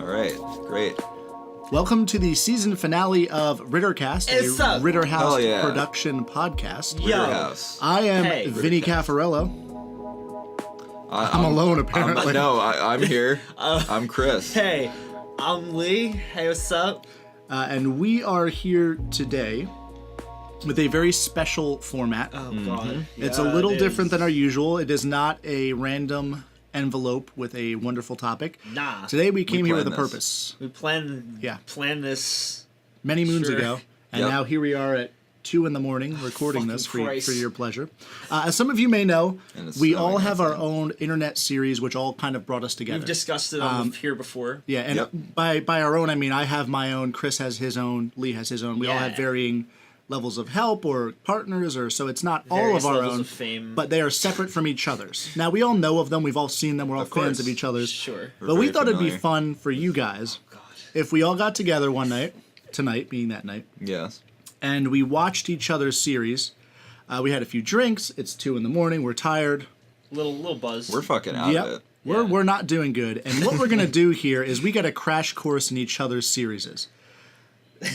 All right, great. Welcome to the season finale of RitterCast, a RitterHouse production podcast. RitterHouse. I am Vinny Caffarello. I'm alone, apparently. I'm here. I'm Chris. Hey, I'm Lee. Hey, what's up? And we are here today with a very special format. Oh, God. It's a little different than our usual. It is not a random envelope with a wonderful topic. Nah. Today we came here with a purpose. We planned this many moons ago, and now here we are at 2 a.m. recording this for your pleasure. As some of you may know, we all have our own internet series, which all kind of brought us together. We've discussed it on here before. Yeah, and by our own, I mean I have my own, Chris has his own, Lee has his own. We all have varying levels of help or partners, or so it's not all of our own, of fame. But they are separate from each other's. Now, we all know of them. We've all seen them. We're all fans of each other's. Sure. But we thought it'd be fun for you guys if we all got together one night, tonight being that night. Yes. And we watched each other's series. We had a few drinks. It's 2 a.m. We're tired. Little buzz. We're fucking out of it. We're not doing good. And what we're going to do here is we got a crash course in each other's series.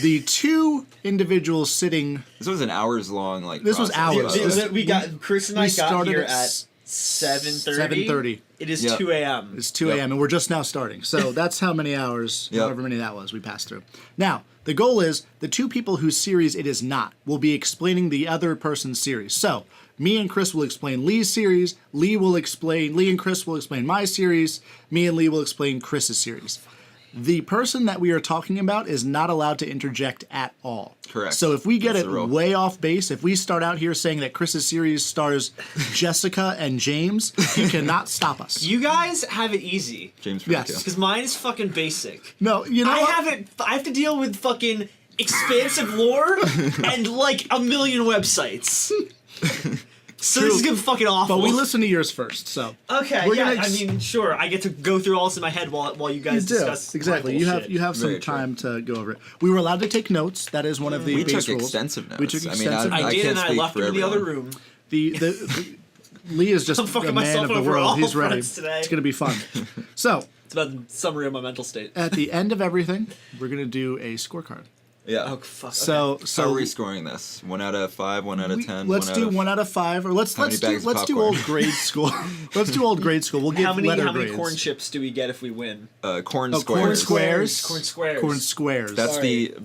The two individuals sitting... This was an hours long, This was hours. Chris and I got here at 7:30. 7:30. It is 2 a.m. It's 2 a.m. and we're just now starting. So that's how many hours, however many that was, we passed through. Now, the goal is the two people whose series it is not will be explaining the other person's series. So, me and Chris will explain Lee's series. Lee and Chris will explain my series. Me and Lee will explain Chris's series. The person that we are talking about is not allowed to interject at all. Correct. So if we get it way off base, if we start out here saying that Chris's series stars Jessica and James, he cannot stop us. You guys have it easy. James, yes, because mine is fucking basic. No, you know I have to deal with fucking expansive lore and like a million websites. So this is gonna be fucking awful. But we listen to yours first, so okay. I mean, sure. I get to go through all this in my head while you guys discuss. Exactly. You have some time to go over it. We were allowed to take notes. That is one of the base rules. We took extensive notes. We took extensive notes. I did, and I left them in the other room. The Lee is just a man of the world. He's ready. Today. It's gonna be fun. So it's about the summary of my mental state. At the end of everything, we're gonna do a scorecard. Yeah. Oh fuck. So how are we scoring this? 1 out of 5, 1 out of 10. Let's do 1 out of 5, or let's do old grade school. Let's do old grade school. We'll give letter grades. How many corn chips do we get if we win? Corn squares. Corn squares. Corn squares. Corn squares. That's the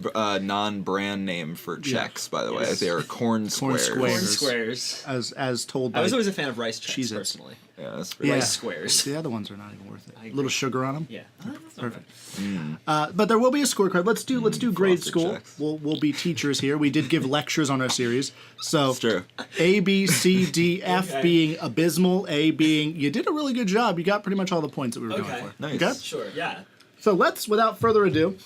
non-brand name for Chex, by the way. They are corn squares. Corn squares. As told by. I was always a fan of rice Chex personally. Yeah, that's rice squares. The other ones are not even worth it. A little sugar on them. Yeah. Perfect. But there will be a scorecard. Let's do grade school. We'll be teachers here. We did give lectures on our series. So it's true. A, B, C, D, F being abysmal, A being you did a really good job. You got pretty much all the points that we were going for. Nice. Okay? Sure, yeah. So let's, without further ado,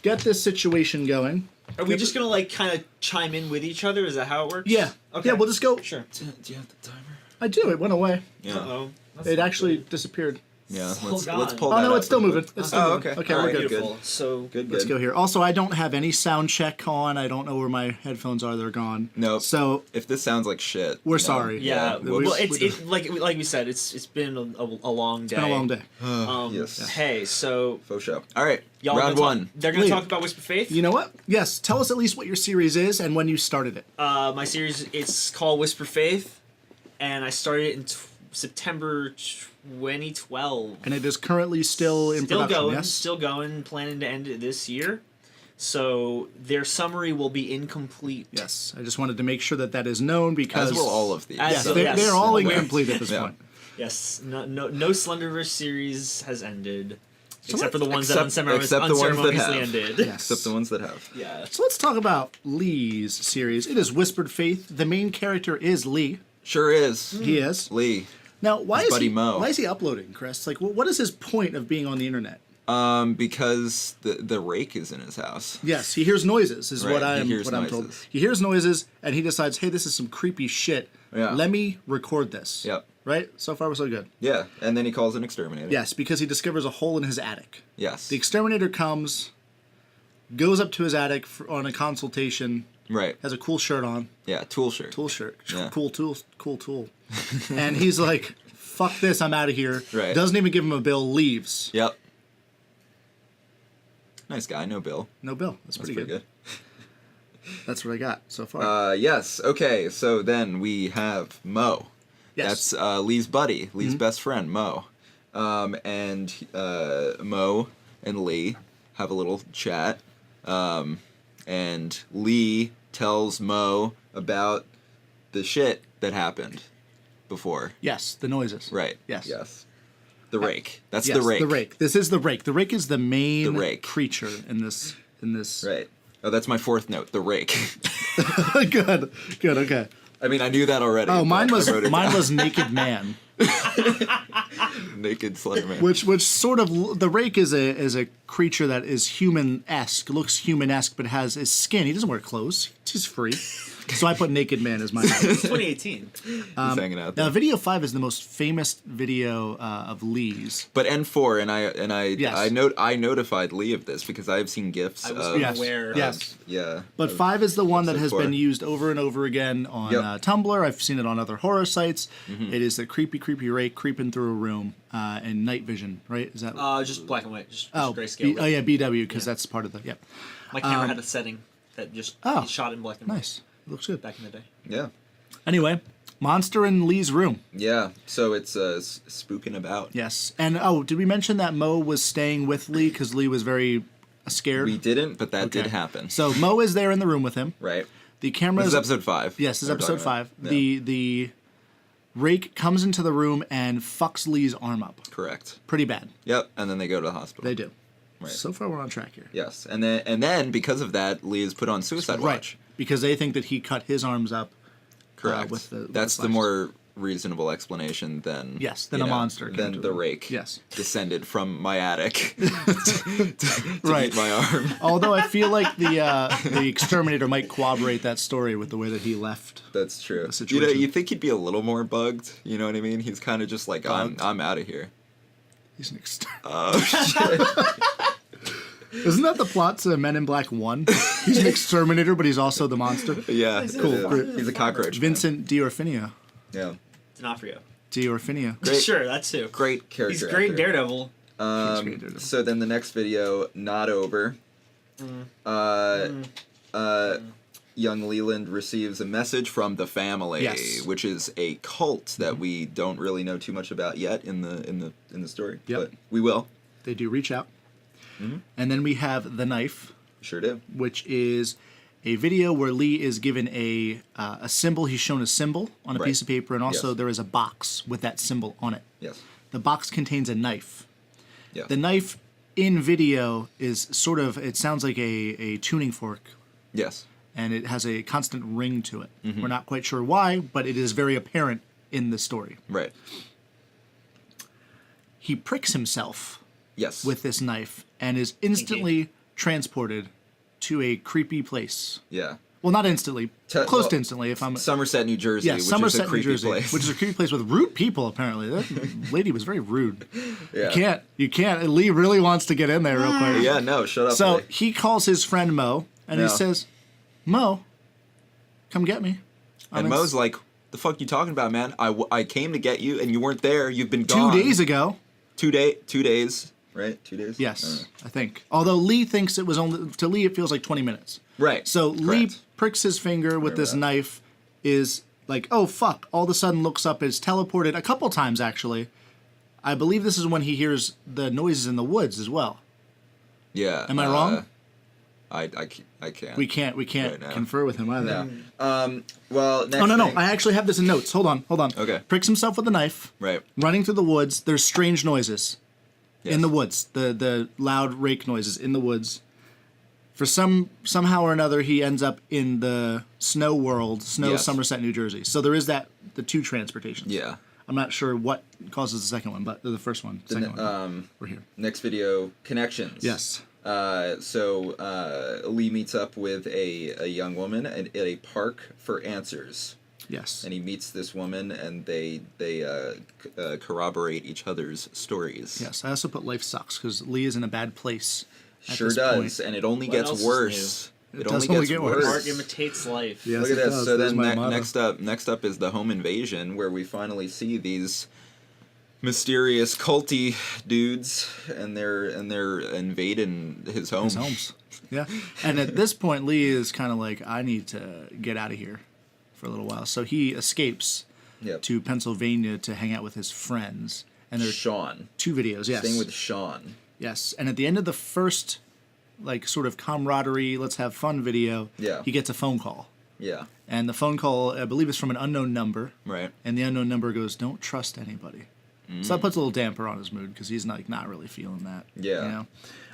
get this situation going. Are we just going to kind of chime in with each other? Is that how it works? Yeah. Okay. Yeah, we'll just go. Sure. Do you have the timer? I do. It went away. Yeah. Uh-oh. It actually disappeared. Yeah, let's pull that up. Oh, no, it's still moving. It's still moving. Okay. Okay, we're good. Beautiful. So good. Let's go here. Also, I don't have any sound check on. I don't know where my headphones are. They're gone. Nope. So if this sounds like shit, we're sorry. Yeah. Well, it's like we said, it's been a long day. It's been a long day. Yes. Hey, so faux show. All right. Y'all round one. They're gonna talk about Whisper Faith. You know what? Yes. Tell us at least what your series is and when you started it. My series, it's called Whisper Faith, and I started it in September 2012. And it is currently still in production, Still going, planning to end it this year. So their summary will be incomplete. Yes, I just wanted to make sure that is known because... As will all of these. They're all incomplete at this point. Yes, no Slenderverse series has ended. Except for the ones that unceremoniously ended. Yes. Except the ones that have. Yeah. So let's talk about Lee's series. It is Whispered Faith. The main character is Lee. Sure is. He is. Lee. Now, why is he uploading, Chris? Like, what is his point of being on the internet? Because the rake is in his house. Yes, he hears noises, is what I'm told. He He hears noises, and he decides, hey, this is some creepy shit. Yeah. Let me record this. Yep. Right? So far, so good. Yeah, and then he calls an exterminator. Yes, because he discovers a hole in his attic. Yes. The exterminator comes, goes up to his attic on a consultation. Right. Has a cool shirt on. Yeah, tool shirt. Yeah. Cool tool. And he's like, fuck this, I'm out of here. Right. Doesn't even give him a bill, leaves. Yep. Nice guy. No bill. No bill. That's pretty good. That's what I got so far. Yes. Okay. So then we have Mo. Yes. That's Lee's buddy, Lee's best friend, Mo. And Mo and Lee have a little chat. And Lee tells Mo about the shit that happened before. Yes, the noises. Right. Yes. Yes. The rake. That's Yes, the rake. the rake. This is the rake. The rake is the main rake. creature in this. Right. Oh, that's my fourth note. The rake. Good. Okay. I mean, I knew that already. Oh, mine but I wrote it down. was Naked Man. Naked Slender Man. Which sort of the rake is a creature that is human-esque, looks human-esque, but has his skin. He doesn't wear clothes. He's free. So I put Naked Man as my name. It's 2018. He's hanging out there. Now, Video 5 is the most famous video of Lee's. But N4, Yes. I notified Lee of this because I have seen gifs I was of unaware. Yes. yeah. But of 5 is the one that has episode been 4. used over and over again on Yep. Tumblr. I've seen it on other horror sites. It is the creepy rake creeping through a room and night vision, right? Is that Just black and white, just oh grayscale. BW because that's part of the My camera had a setting that just Oh, shot in black and white nice. Looks good. back in the day. Yeah. Anyway, monster in Lee's room. Yeah. So it's spooking about. Yes, and did we mention that Mo was staying with Lee because Lee was very scared? We didn't, but that Okay. did happen. So Mo is there in the room with him. Right. The camera This is episode 5. Yes, this is we're episode talking 5. about. Yeah. The rake comes into the room and fucks Lee's arm up. Correct. Pretty bad. Yep. And then they go to the hospital. They do. Right. So far, we're on track here. Yes. And then because of that, Lee is put on suicide watch. Right, because they think that he cut his arms up. Correct. With the That's the slashes. more reasonable explanation than than a monster came than to the him. rake. Yes. Descended from my attic to Right. eat my arm. Although I feel like the exterminator might corroborate that story with the way that he left. That's true. The situation. You think he'd be a little more bugged? You know what I mean? He's kind of just like, I'm out of here. He's an exterminator. Oh shit! Isn't that the plot to Men in Black 1? He's an exterminator, but he's also the monster. Yeah, Cool. it is. He's a cockroach. man. Vincent D'Orfino. Yeah, D'Onofrio. D'Orfino. Great. Sure, that's too. great character. He's great actor. Daredevil. So then the next video, not over. Young Leland receives a message from the family, Yes. which is a cult that we don't really know too much about yet in the story. Yep. But we will. They do reach out. Mm-hmm. And then we have The Knife, Sure do. which is a video where Lee is given a symbol. He's shown a symbol on a Right. piece of paper, and also Yes. there is a box with that symbol on it. Yes. The box contains a knife. Yeah. The knife in video is sort of, it sounds like a tuning fork, Yes. and it has a constant ring to it. Mm-hmm. We're not quite sure why, but it is very apparent in the story. Right. He pricks himself Yes. with this knife and is instantly transported to a creepy place. Yeah. Well, not instantly, close well, to instantly. If I'm Somerset, New Jersey, yeah, which Somerset, is a creepy New Jersey, place. which is a creepy place with rude people. Apparently, that lady was very rude. yeah. You can't. Lee really wants to get in there real quick. Yeah. No. Shut up. So Lee. he calls his friend Mo, and he Yeah. says, "Mo, come get me." And Mo's like, "The fuck you talking about, man? I came to get you, and you weren't there. You've been 2 gone. days ago. 2 days. Right? 2 days. Yes, I think. Although Lee thinks it was only to Lee, it feels like 20 minutes. Right. So Lee Correct. pricks his finger with this Remember that. knife, is like, oh fuck, all of a sudden looks up, is teleported a couple times actually. I believe this is when he hears the noises in the woods as well. Yeah. Am I wrong? I can't. We can't Right now. confer with him either. No. Well, next Oh no, thing- I actually have this in notes. Hold on. Okay. Pricks himself with a knife, Right. running through the woods. There's strange noises Yes. in the woods. The loud rake noises in the woods. For somehow or another, he ends up in the snow world, Yes. Somerset, New Jersey. So there is the two transportations. Yeah. I'm not sure what causes the second one, but the first one, second one. We're here. Next video, connections. Yes. So Lee meets up with a young woman at a park for answers, Yes. and he meets this woman, and they corroborate each other's stories. Yes. I also put life sucks because Lee is in a bad place. At Sure this does, point. and it only What gets else is worse. It It does only only gets get worse. worse. Art imitates life. Yes, Look at it this. does. So There's then my motto. next up is the home invasion, where we finally see these mysterious culty dudes, and they're invading his home. His homes. Yeah. And at this point, Lee is kind of like, I need to get out of here for a little while. So he escapes to Pennsylvania to hang out with his friends. And there's Sean. 2 videos, yes. Staying with Sean. Yes. And at the end of the first, like, sort of camaraderie, let's have fun video, he gets a phone call. Yeah. And the phone call, I believe, is from an unknown number. Right. And the unknown number goes, don't trust anybody. So that puts a little damper on his mood because he's not really feeling that. Yeah. You know?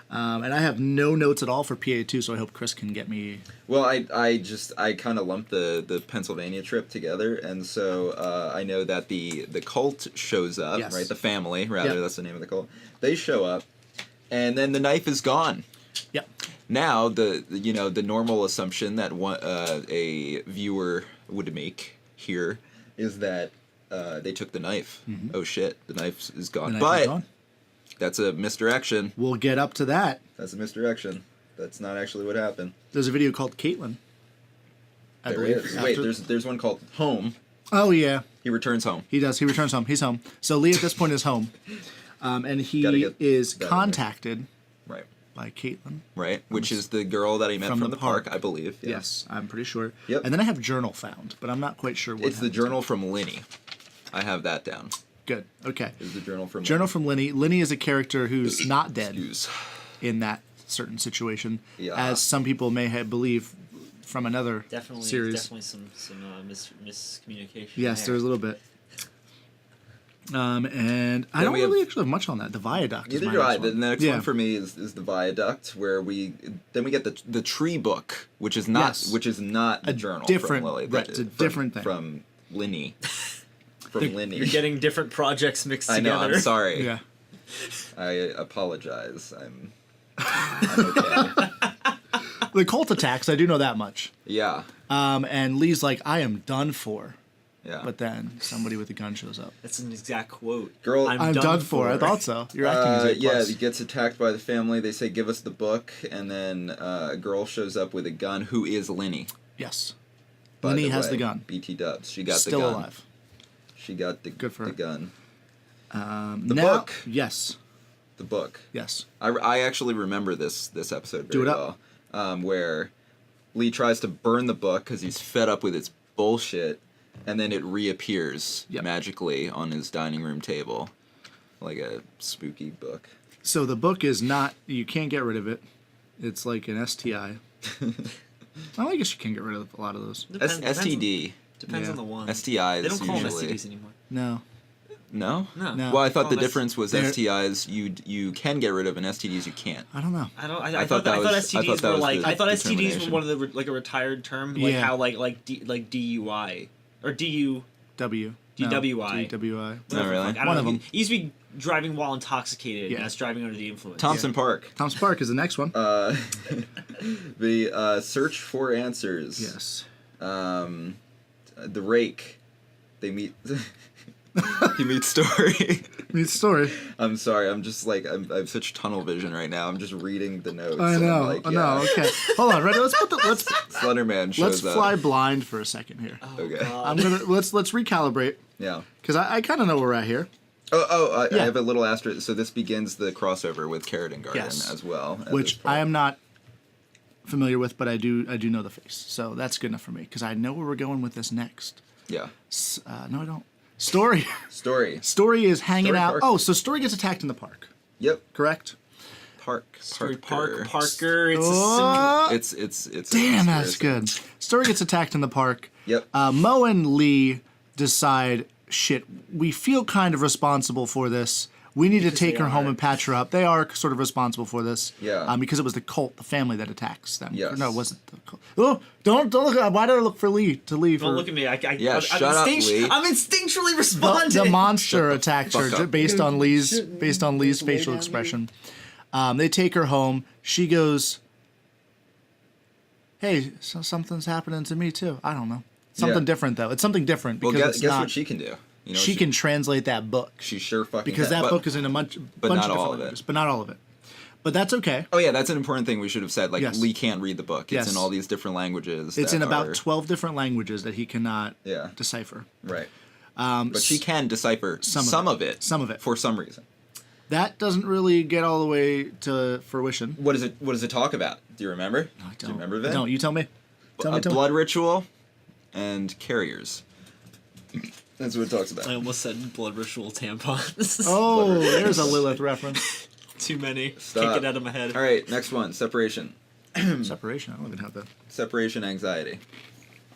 And I have no notes at all for PA2, so I hope Chris can get me. Well, I kind of lumped the Pennsylvania trip together, and so I know that the cult shows up, right? The family, rather, that's the name of the cult. They show up, and then the knife is gone. Yep. Now the normal assumption that a viewer would make here is that they took the knife. Mm-hmm. Oh shit, the knife is gone. That's a misdirection. We'll get up to that. That's a misdirection. That's not actually what happened. There's a video called Caitlin. I believe. Is. Wait, there's one called Home. Oh yeah. He returns home. He does. He returns home. He's home. So Lee at this point is home, and he is contacted. Right. By Caitlin. Right, which is the girl that he met from the park, I believe. Yes, I'm pretty sure. Yep. And then I have journal found, but I'm not quite sure what it's the journal from Linny. I have that down. Good. Okay. It's the journal from Linny. Linny is a character who's not dead in that certain situation, as some people may believe from another series. Definitely some miscommunication. Yes, there's a little bit. And I don't really actually have much on that. The Viaduct. Neither do I. The next one for me is the Viaduct, where we get the tree book, which is not the journal different, from Lily. Right, it's a different thing from Linny. From Linny. You're getting different projects mixed together. I know. I'm sorry. Yeah. I apologize. I'm okay. The cult attacks. I do know that much. Yeah. And Lee's like, I am done for. Yeah. But then somebody with a gun shows up. That's an exact quote. Girl, I'm done for. I thought so. You're acting as A+. Yeah, he gets attacked by the family. They say, give us the book. And then a girl shows up with a gun who is Linny. Yes. Linny has the gun. BT dubs. She got Still the gun. Still alive. She got the gun. The book. Yes. The book. Yes. I actually remember this episode very well. Where Lee tries to burn the book because he's fed up with its bullshit. And then it reappears magically on his dining room table, like a spooky book. So the book is not, you can't get rid of it. It's like an STI. Well, I guess you can get rid of a lot of those. STD. Depends on the one. STIs. They don't call them usually. STDs anymore. No. No. Well, I thought the difference was STIs you can get rid of, and STDs you can't. I don't know. I thought STDs were like STDs were one of the like a retired term, like how like DUI or DUWI. DWI. Not really. One of them. It used to be driving while intoxicated. Yeah. That's driving under the influence. Thompson Park. Thompson Park is the next one. The search for answers. Yes. The rake. They meet. He meets Story. Meets Story. I'm sorry. I'm just like I have such tunnel vision right now. I'm just reading the notes. I know. Like, Okay. Hold on. Ready? Let's Slenderman shows Let's fly blind for a second here. Oh, okay. God. Let's recalibrate. Yeah. Because I kind of know where we're at here. I have a little asterisk. So this begins the crossover with Carrot and Garden as well. Which I am not familiar with, but I do know the face. So that's good enough for me because I know where we're going with this next. Yeah. No, I don't. Story is hanging out. Park. Oh, so Story gets attacked in the park. Yep. Correct? Parker. Parker. It's damn, that's good. Story gets attacked in the park. Yep. Mo and Lee decide, shit, we feel kind of responsible for this. We need to take her home and patch her up. They are sort of responsible for this. Yeah. Because it was the cult, the family that attacks them. Yes. No, it wasn't the cult. Oh, don't look at. Why did I look for Lee to leave? Don't look at me. Shut up, Lee. I'm instinctually responding. The monster attacks her based on Lee's facial expression. They take her home. She goes, "Hey, so something's happening to me too. I don't know. Something different though. It's something different because well, guess what she can do. You know, she can translate that book. She sure fucking because can. That book is in a bunch of different languages, but not all of it. But that's okay. Oh yeah, that's an important thing we should have said. Like Lee can't read the book. It's in all these different languages. It's in about 12 different languages that he cannot decipher. Right. But she can decipher some of it. Some of it. For some reason. That doesn't really get all the way to fruition. What does it talk about? Do you remember? No, I don't. Do you remember that? Don't. You tell me. Tell me. Blood ritual and carriers. That's what it talks about. I almost said blood ritual tampons. Oh, there's a Lilith reference. Too many. Stop. Can't get out of my head. All right, next one. Separation. Separation. I don't even have that. Separation anxiety.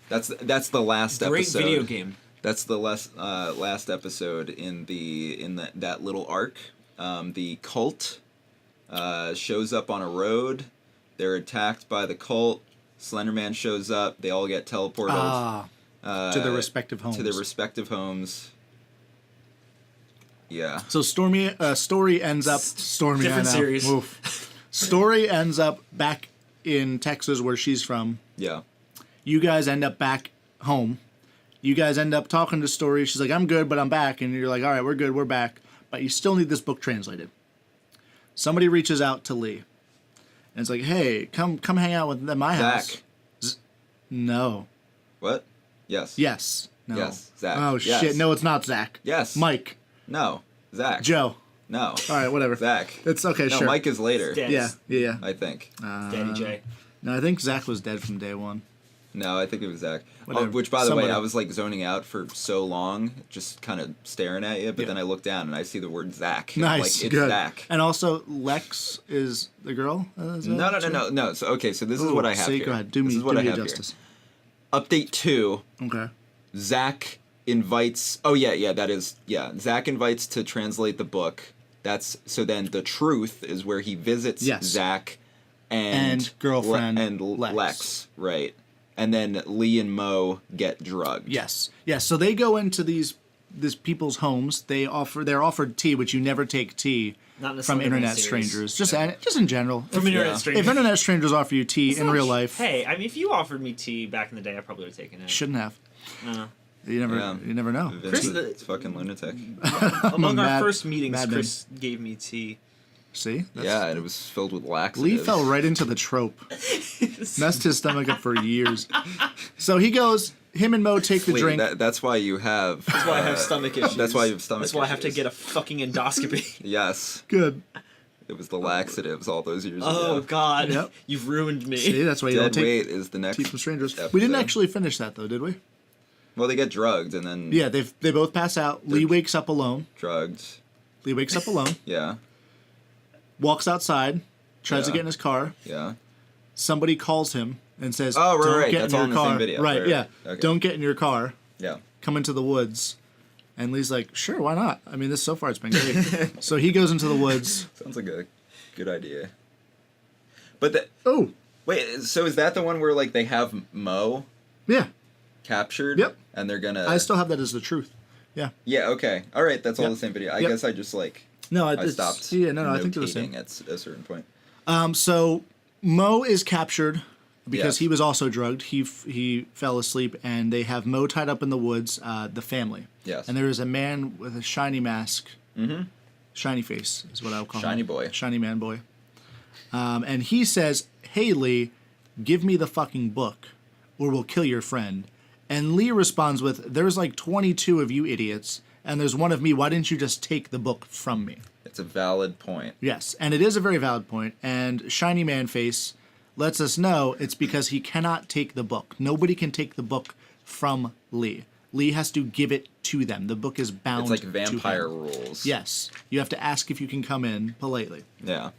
That's the last Great episode. video game. That's the last episode in that little arc. The cult shows up on a road. They're attacked by the cult. Slenderman shows up. They all get teleported To their respective homes. To their respective homes. Yeah. So story ends up Stormy. Different I know. series. Oof. Story ends up back in Texas where she's from. Yeah. You guys end up back home. You guys end up talking to Story. She's like, I'm good, but I'm back. And you're like, all right, we're good, we're back. But you still need this book translated. Somebody reaches out to Lee. And it's like, hey, come hang out with my house. Zach. No. What? Yes. Yes. No. Yes. Zach. Oh, Yes. shit. No, it's not Zach. Yes. Mike. No. Zach. Joe. No. All right, whatever. Zach. It's okay, No, sure. Mike is later. Dead. Yeah. I think. Daddy J. No, I think Zach was dead from day one. No, I think it was Zach. Whatever. Which, by the way, Somebody. I was like zoning out for so long, just kind of staring at you. But Yeah. then I look down and I see the word Zach. Nice, Like, it's good. Zach. And also, Lex is the girl? Is that No. true? No. So okay, so this is Ooh, what I have see, here. go ahead. Do this me, is what do I me have justice. Here. Update 2. Okay. Zach invites. Oh yeah. That is Zach invites to translate the book. So then the truth is where he visits Yes. Zach and girlfriend Lex, right? And then Lee and Mo get drugged. Yes. So they go into these people's homes. They're offered tea, which you never take tea Not in a from Slenderman internet series. strangers. Just in general. From internet strangers. If internet strangers offer you tea in real life, Hey, I mean, if you offered me tea back in the day, I probably would have taken it. shouldn't have. Uh, You never know. Vince, Chris, it's fucking lunatic. among our mad- first meetings, mad Chris gave me tea. See? Yeah, and it was filled with laxatives. Lee fell right into the trope. Messed his stomach up for years. So he goes, him and Mo take the Lee, drink. that's why you have. That's why I have stomach issues. That's why you have stomach That's why I have to issues. get a fucking endoscopy. Yes, Good. it was the laxatives all those years Oh ago. God, Yep. you've ruined me. See, that's why you don't Dead take weight is the next. tea from strangers. episode. We didn't actually finish that though, did we? Well, they get drugged and then. Yeah, they both pass out. Lee wakes up alone. Drugged. Lee wakes up alone. Yeah. Walks outside. Tries to Yeah. get in his car. Yeah. Somebody calls him and says, Oh, right, "Don't right. get That's in all your in the car." same video. Right, Right, yeah. okay. Don't get in your car. Yeah. Come into the woods. And Lee's like, "Sure, why not? I mean, so far it's been great." So he goes into the woods. Sounds like a good idea. But the, Oh, wait, so is that the one where like they have Mo yeah. captured? Yep. And they're gonna. I still have that as the truth. Yeah. Yeah. Okay. All right. That's all Yep. the same video. I Yep. guess I just like. No, I it's, stopped. Yeah, no, I think they're the same. notating at a certain point. So Mo is captured because Yes. he was also drugged. He fell asleep, and they have Mo tied up in the woods. The family. Yes. And there is a man with a shiny mask. Mm-hmm. Shiny face is what I would call him. Shiny boy. Shiny man boy. And he says, "Hey Lee, give me the fucking book, or we'll kill your friend." And Lee responds with, "There's like 22 of you idiots, and there's one of me. Why didn't you just take the book from me?" It's a valid point. Yes, and it is a very valid point. And Shiny Man Face lets us know it's because he cannot take the book. Nobody can take the book from Lee. Lee has to give it to them. The book is bound It's like to vampire him. rules. Yes, you have to ask if you can come in politely. Yeah.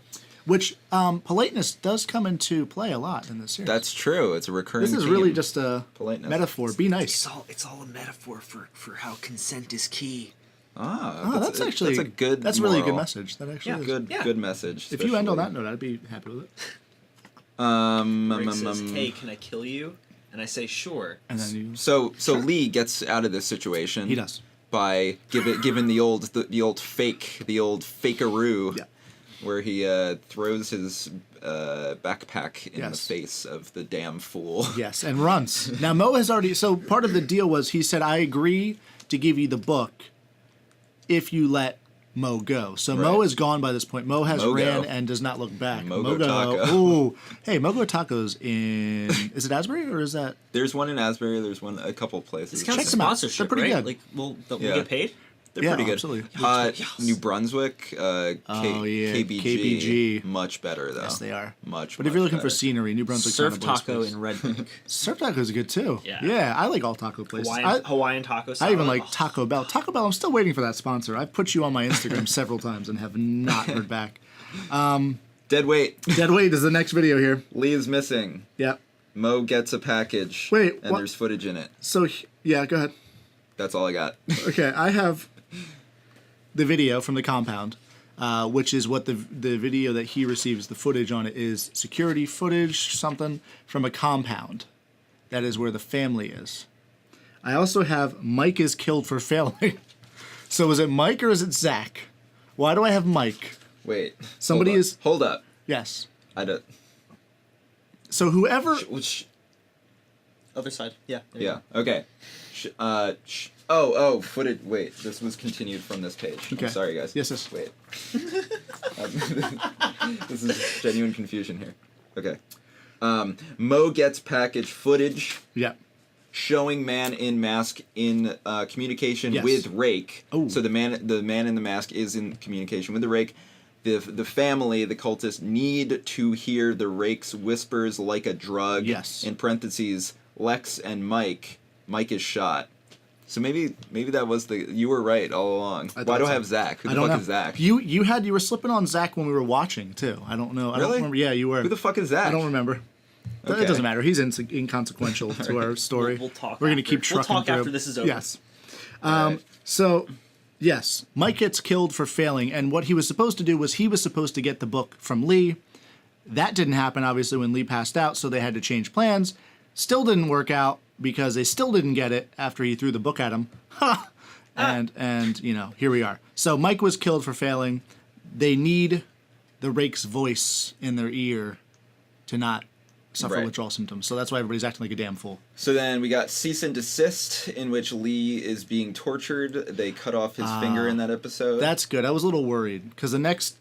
Which politeness does come into play a lot in this series. That's true. It's a recurring. This is theme. really just a Politeness. metaphor. Be nice. It's all a metaphor for how consent is key. Oh, that's actually that's a good. That's really a good moral. message. That actually is. Good. Yeah. Good message. If you end on that especially- note, I'd be happy with it. Rick says, "Hey, can I kill you?" And I say, "Sure." And then you. So Lee gets out of this situation. He does. By given the old fakearoo. Yeah. Where he throws his backpack in Yes. the face of the damn fool. Yes, and runs. Now Mo has already. So part of the deal was he said, "I agree to give you the book if you let Mo go. So Mo is gone by this point. Mo has Mogo. ran and does not look back. Mogo Taco. Ooh. Hey, Mogo Tacos in... Is it Asbury or is that... There's one in Asbury. There's one a couple places. This counts Check as them out. sponsorship, They're pretty right? good. Like, will we Yeah. get paid? They're Yeah, pretty good. absolutely. New Brunswick, KBG, much better though. Yes, they are. Much. But if you're looking better. for scenery, New Brunswick Surf kind of taco boasts- in Red Bank. Surf taco is good too. Yeah. I like all taco places. Hawaiian taco I salad. even like Oh. Taco Bell. Taco Bell, I'm still waiting for that sponsor. I've put you on my Instagram several times and have not heard back. Dead weight. Dead weight is the next video here. Lee is missing. Yep. Mo gets a package. Wait, and what? there's footage in it. So, yeah, go ahead. That's all I got. Okay, I have the video from the compound, which is what the video that he receives, the footage on it is security footage, something from a compound. That is where the family is. I also have Mike is killed for failing. So is it Mike or is it Zach? Why do I have Mike? Wait. Somebody is... Hold up. Yes. I don't. So whoever... Which? Other side. Yeah. there you Yeah. Okay. Footage. Wait. This was continued from this page. Okay. I'm sorry, guys. Yes. Wait. This is genuine confusion here. Okay. Mo gets package footage Yeah. showing man in mask in communication Yes. with Rake. Oh. So the man in the mask is in communication with the Rake. The family, the cultists, need to hear the Rake's whispers like a drug. Yes. In parentheses, Lex and Mike. Mike is shot. So maybe that was you were right all along. Why do I have Zach? Who the fuck is Zach? You were slipping on Zach when we were watching too. I don't know. I don't Really? remember. Yeah, you were. Who the fuck is Zach? I don't remember. Okay. It doesn't matter. He's inconsequential to our story. We'll talk We're going to after. keep We'll trucking talk through. after this is over. Yes. Alright. So, yes, Mike gets killed for failing, and what he was supposed to do was he was supposed to get the book from Lee. That didn't happen, obviously, when Lee passed out, so they had to change plans. Still didn't work out because they still didn't get it after he threw the book at him. Ha! And here we are. So Mike was killed for failing. They need the Rake's voice in their ear to not suffer Right. withdrawal symptoms. So that's why everybody's acting like a damn fool. So then we got cease and desist, in which Lee is being tortured. They cut off his finger in that episode. That's good. I was a little worried because the next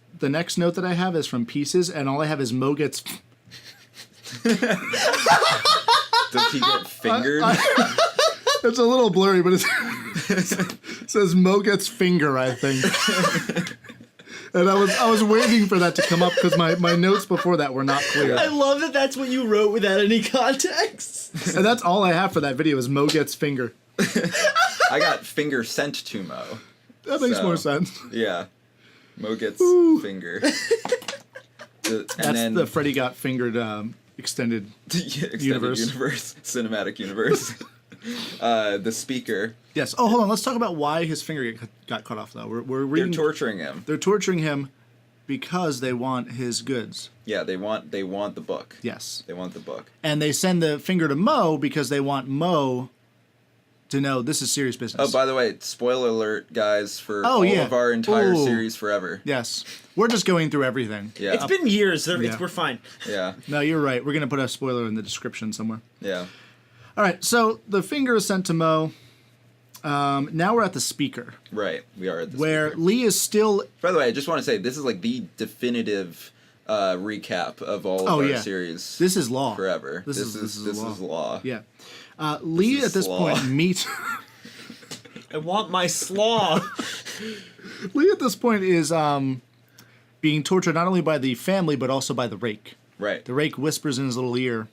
note that I have is from Pieces, and all I have is Mo gets. Does he get fingered? It's a little blurry, but it says Mo gets finger, I think. And I was waiting for that to come up because my notes before that were not clear. I love that that's what you wrote without any context. And that's all I have for that video is Mo gets finger. I got finger sent to Mo. That makes So, more sense. Yeah. Mo gets finger. That's then the Freddy got fingered extended. extended universe. Cinematic universe. The speaker. Yes. Oh, hold on. Let's talk about why his finger got cut off, though. We're They're reading. torturing him. They're torturing him because they want his goods. Yeah, they want the book. Yes. They want the book. And they send the finger to Mo because they want Mo to know this is serious business. Oh, by the way, spoiler alert, guys, for Oh, all yeah. of our entire Ooh. series forever. Yes. We're just going through everything. Yeah. It's been years. Yeah. We're fine. Yeah. No, you're right. We're going to put a spoiler in the description somewhere. Yeah. All right. So the finger is sent to Mo. Now we're at the speaker, Right. We are at the where speaker. Lee is still. By the way, I just want to say this is like the definitive recap of all of Oh, our yeah. series. This is law. forever. This is law. Yeah. Lee is at this slaw. point meets. I want my slaw. Lee at this point is being tortured not only by the family but also by the Rake. Right. The Rake whispers in his little ear,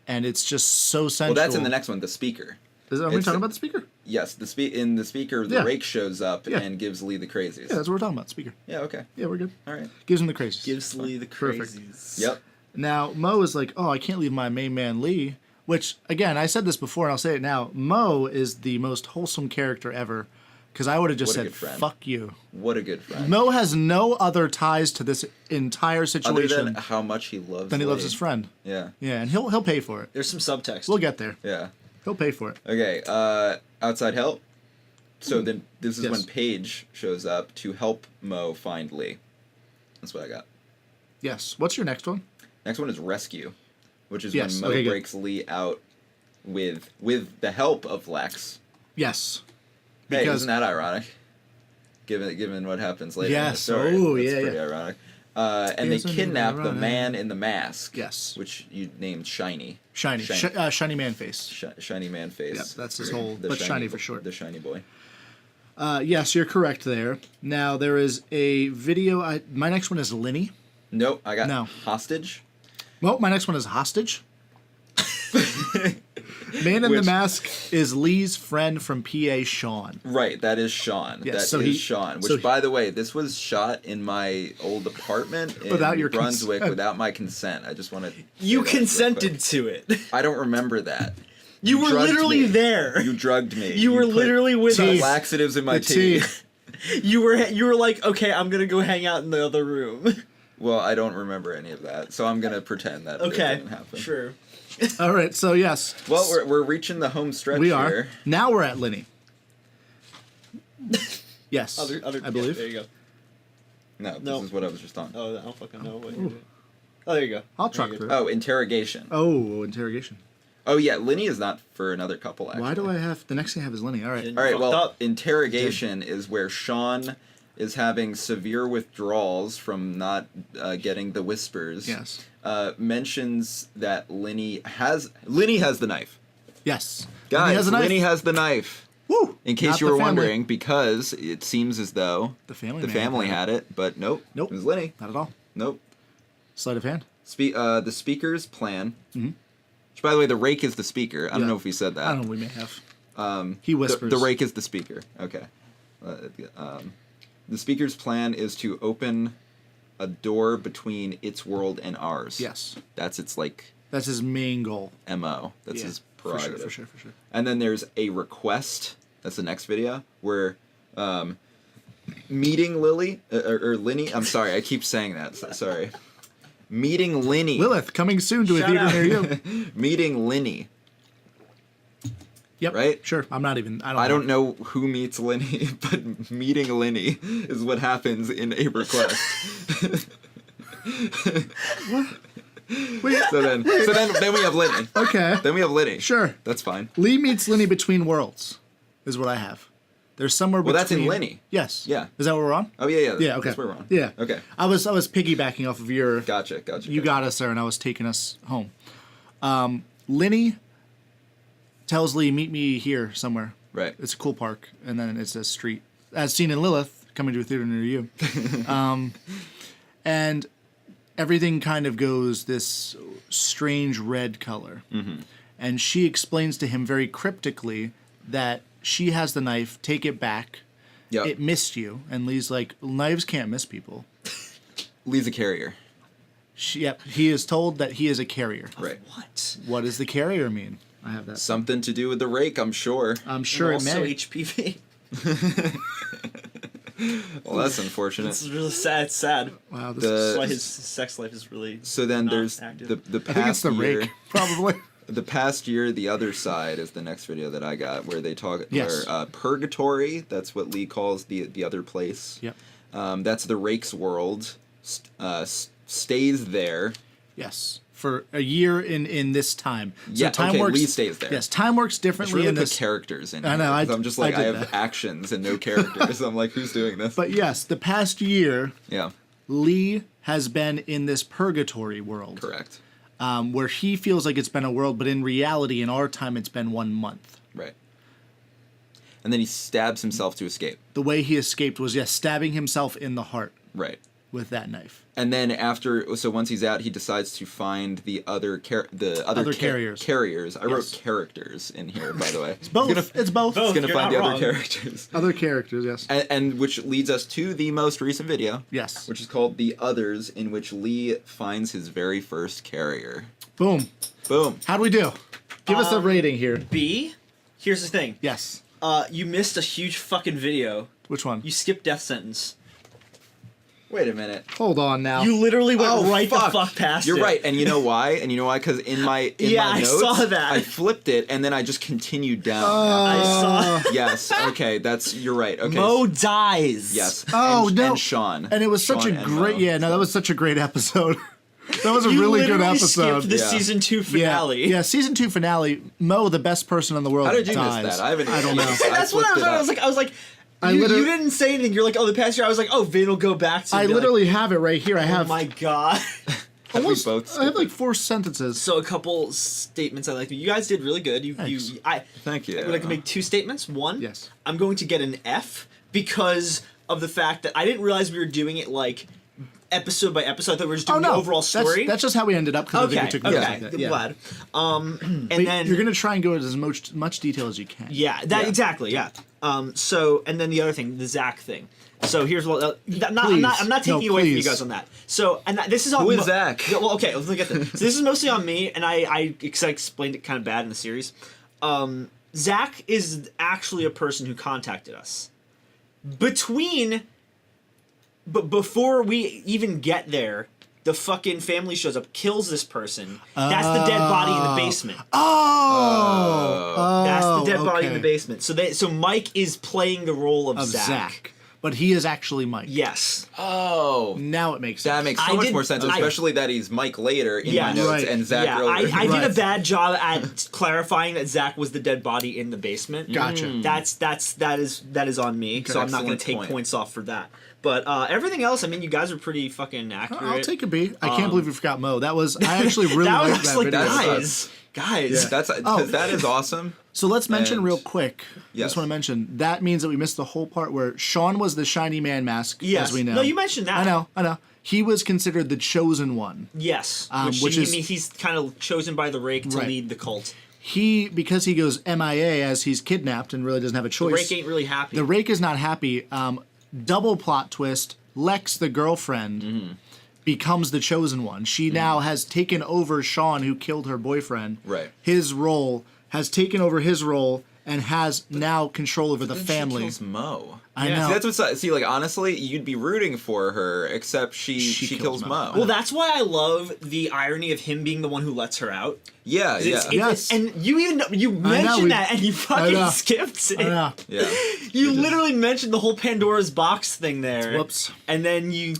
and it's just so sensual. Well, that's in the next one, the speaker. Are we it's- talking about the speaker? Yes, in the speaker, the Yeah. Rake shows up Yeah. and gives Lee the crazies. Yeah, that's what we're talking about. Speaker. Yeah, okay. Yeah, we're good. All right. Gives him the crazies. Gives Lee the Perfect. crazies. Yep. Now Mo is like, oh, I can't leave my main man Lee. Which again, I said this before, and I'll say it now. Mo is the most wholesome character ever, because I would have just What a said, good friend. "Fuck you." What a good friend. Mo has no other ties to this entire Other situation than how much he loves than he loves Lee. his friend. Yeah. Yeah, and he'll pay for it. There's some subtext. We'll get there. Yeah. He'll pay for it. Okay, outside help. So then this is Yes. when Paige shows up to help Mo find Lee. That's what I got. Yes. What's your next one? Next one is rescue, which is Yes, when Mo okay, good. breaks Lee out with the help of Lex. Yes. Hey, Because isn't that ironic? given what happens later in the Yes. story. Oh, That's yeah, pretty yeah. ironic. And they Isn't it kidnap the ironic? man in the mask. Yes. Which you named Shiny. Shiny man face. Shiny man face. Yep, that's his whole. The But shiny for short. The shiny boy. Yes, you're correct there. Now there is a video. My next one is Linny. Nope, I got No. hostage. Well, my next one is hostage. Man in the Which- mask is Lee's friend from PA, Sean. Right, that is Sean. Yes, That so is he- Sean. Which, so he- by the way, this was shot in my old apartment in Without your Brunswick consent. without my consent. I just want to. You consented to it. I don't remember that. You were drugged literally me. there. You drugged me. You were put literally with some us. laxatives in my The tea. tea. You were like, okay, I'm gonna go hang out in the other room. Well, I don't remember any of that, so I'm gonna pretend that it Okay, didn't happen. sure. All right, so yes. Well, we're reaching the home stretch We are. here. Now we're at Linny. Yes, Other, I believe. Yeah, there you go. No, this No. is what I was just on. Oh, I don't fucking know what you're doing. Oh, there you go. I'll There truck you go. through. Oh, interrogation. Oh, interrogation. Oh yeah, Linny is not for another couple. Actually. Why do I have the next thing I have is Linny? All right. And- All right. Fucked Well, up. interrogation is where Sean is having severe withdrawals from not getting the whispers. Yes. Mentions that Linny has the knife. Yes. Guys, Linny has a knife. Linny has the knife. Woo! In case Not you the were family. wondering, because it seems as though The family the may family have had it, but nope. Nope. It was Linny. Not at all. Nope. Sleight of hand. The speaker's plan. Mhm. Which, by the way, the rake is the speaker. I don't Yeah. know if we said that. I don't know. We may have. He whispers. The rake is the speaker. Okay. The speaker's plan is to open a door between its world and ours. Yes. That's its That's his main goal. MO. That's Yeah, his for prerogative. sure. And then there's a request. That's the next video where meeting Lily or Linny. I'm sorry, I keep saying that. Sorry. Meeting Linny. Lilith coming soon to a Shout theater out. near you. Meeting Linny. Yep. Right? Sure. I'm not even. I don't know who meets Linny, but meeting Linny is what happens in a request. Wait, So then we have Linny. okay. Then we have Linny. Sure. That's fine. Lee meets Linny between worlds, is what I have. There's somewhere Well, between. that's in Linny. Yes. Yeah. Is that what we're on? Oh yeah. Yeah. Okay. That's where we're on. Yeah. Okay. I was piggybacking off of your. Gotcha. You got us there, and I was taking us home. Linny tells Lee, "Meet me here somewhere." Right. It's a cool park, and then it's a street, as seen in Lilith, coming to a theater near you. And everything kind of goes this strange red color. Mm-hmm. And she explains to him very cryptically that she has the knife, take it back. Yep. It missed you. And Lee's like, knives can't miss people. Lee's a carrier. Yep, he is told that he is a carrier. Right. What? What does the carrier mean? I have that. Something to do with the rake, I'm sure. I'm sure And it also may. HPV. Well, that's unfortunate. It's really sad. It's sad. Wow, this The- is, That's why his sex life is really. So then not there's active. the I think it's past the year. rake, probably. The past year, the other side is the next video that I got, where they talk. Yes. Where, Purgatory. That's what Lee calls the other place. Yep. That's the rake's world. Stays there. Yes, for a year in this time. So Yeah, time okay, works. Lee stays there. Yes, time works I should differently really in put this. characters in. I know, here, 'cause I- I'm just I like I did have that. actions and no characters. I'm like, who's doing this? But yes, the past year, Yeah, Lee has been in this purgatory world, correct. where he feels like it's been a world, but in reality, in our time, it's been 1 month. Right. And then he stabs himself to escape. The way he escaped was, yes, stabbing himself in the heart Right. with that knife. And then once he's out, he decides to find the other Other carriers. Carriers. I wrote Yes. characters in here, by the way. It's Both. It's both. Both. gonna You're find not the other wrong. characters. Other characters, yes. And which leads us to the most recent video. Yes. Which is called The Others, in which Lee finds his very first carrier. Boom. Boom. How'd we do? Give us a rating here. B. Here's the thing. Yes. You missed a huge fucking video. Which one? You skipped death sentence. Wait a minute. Hold on now. You literally went Oh, right fuck. the fuck past You're it. right, and you know why? Because in my Yeah, my I notes, saw that. I flipped it, and then I just continued down. I saw. Yes. Okay. You're right. Okay. Mo dies. Yes. Oh, and, no. And Sean. And it was such Sean a and great. Mo. Yeah, no, that was such a great episode. That was a You really good literally episode. skipped the Yeah. season 2 Yeah, finale. yeah, season 2 finale. Mo, the best person in the world, How did you dies. miss that? I haven't. I don't know. And that's what I flipped was. it up. I was like, You didn't say anything. You're like, oh, the past year. I was like, oh, Vin will go back to. I literally have it right here. I have. Oh my god. Almost, both I have like 4 sentences. So a couple statements I like. You guys did really good. Thank you. I would like to make 2 statements. One, Yes. I'm going to get an F because of the fact that I didn't realize we were doing it like episode by episode. I thought we were just doing the overall story. That's just how we ended up. Because I think we took notes like that. I'm Yeah. glad. And But then you're gonna try and go into as much detail as you can. yeah, exactly. Yeah. So and then the other thing, the Zach thing. So here's what I'm not taking away from you guys on that. So this is all. Who is Zach? Yeah, well, okay, let's look at this. So this is mostly on me, and I explained it kind of bad in the series. Zach is actually a person who contacted us but before we even get there. The fucking family shows up, kills this person. That's the dead body in the basement. That's the dead body in the basement. So Mike is playing the role of Zach. But he is actually Mike. Yes. Oh. Now it makes sense. That makes so much more sense, especially that he's Mike later in my notes and Zach earlier. I did a bad job at clarifying that Zach was the dead body in the basement. Gotcha. That is on me, so I'm not going to take points off for that. But everything else, I mean, you guys are pretty fucking accurate. I'll take a B. I can't believe we forgot Mo. I actually really liked that video. Guys. That is awesome. So let's mention real quick. Yes. I just want to mention that means that we missed the whole part where Sean was the shiny man mask, as we know. No, you mentioned that. I know. He was considered the chosen one. Yes. He's kind of chosen by the Rake to lead the cult. Because he goes MIA as he's kidnapped and really doesn't have a choice. The Rake ain't really happy. The Rake is not happy. Double plot twist. Lex, the girlfriend, becomes the chosen one. She now has taken over Sean, who killed her boyfriend. Right. His role has taken over his role and has now control over the family. She kills Mo. I know. Like honestly, you'd be rooting for her, except she kills Mo. Well, that's why I love the irony of him being the one who lets her out. Yeah, Yes. And you mentioned that, and you fucking skipped it. I know. Yeah. You literally mentioned the whole Pandora's box thing there. Whoops. And then you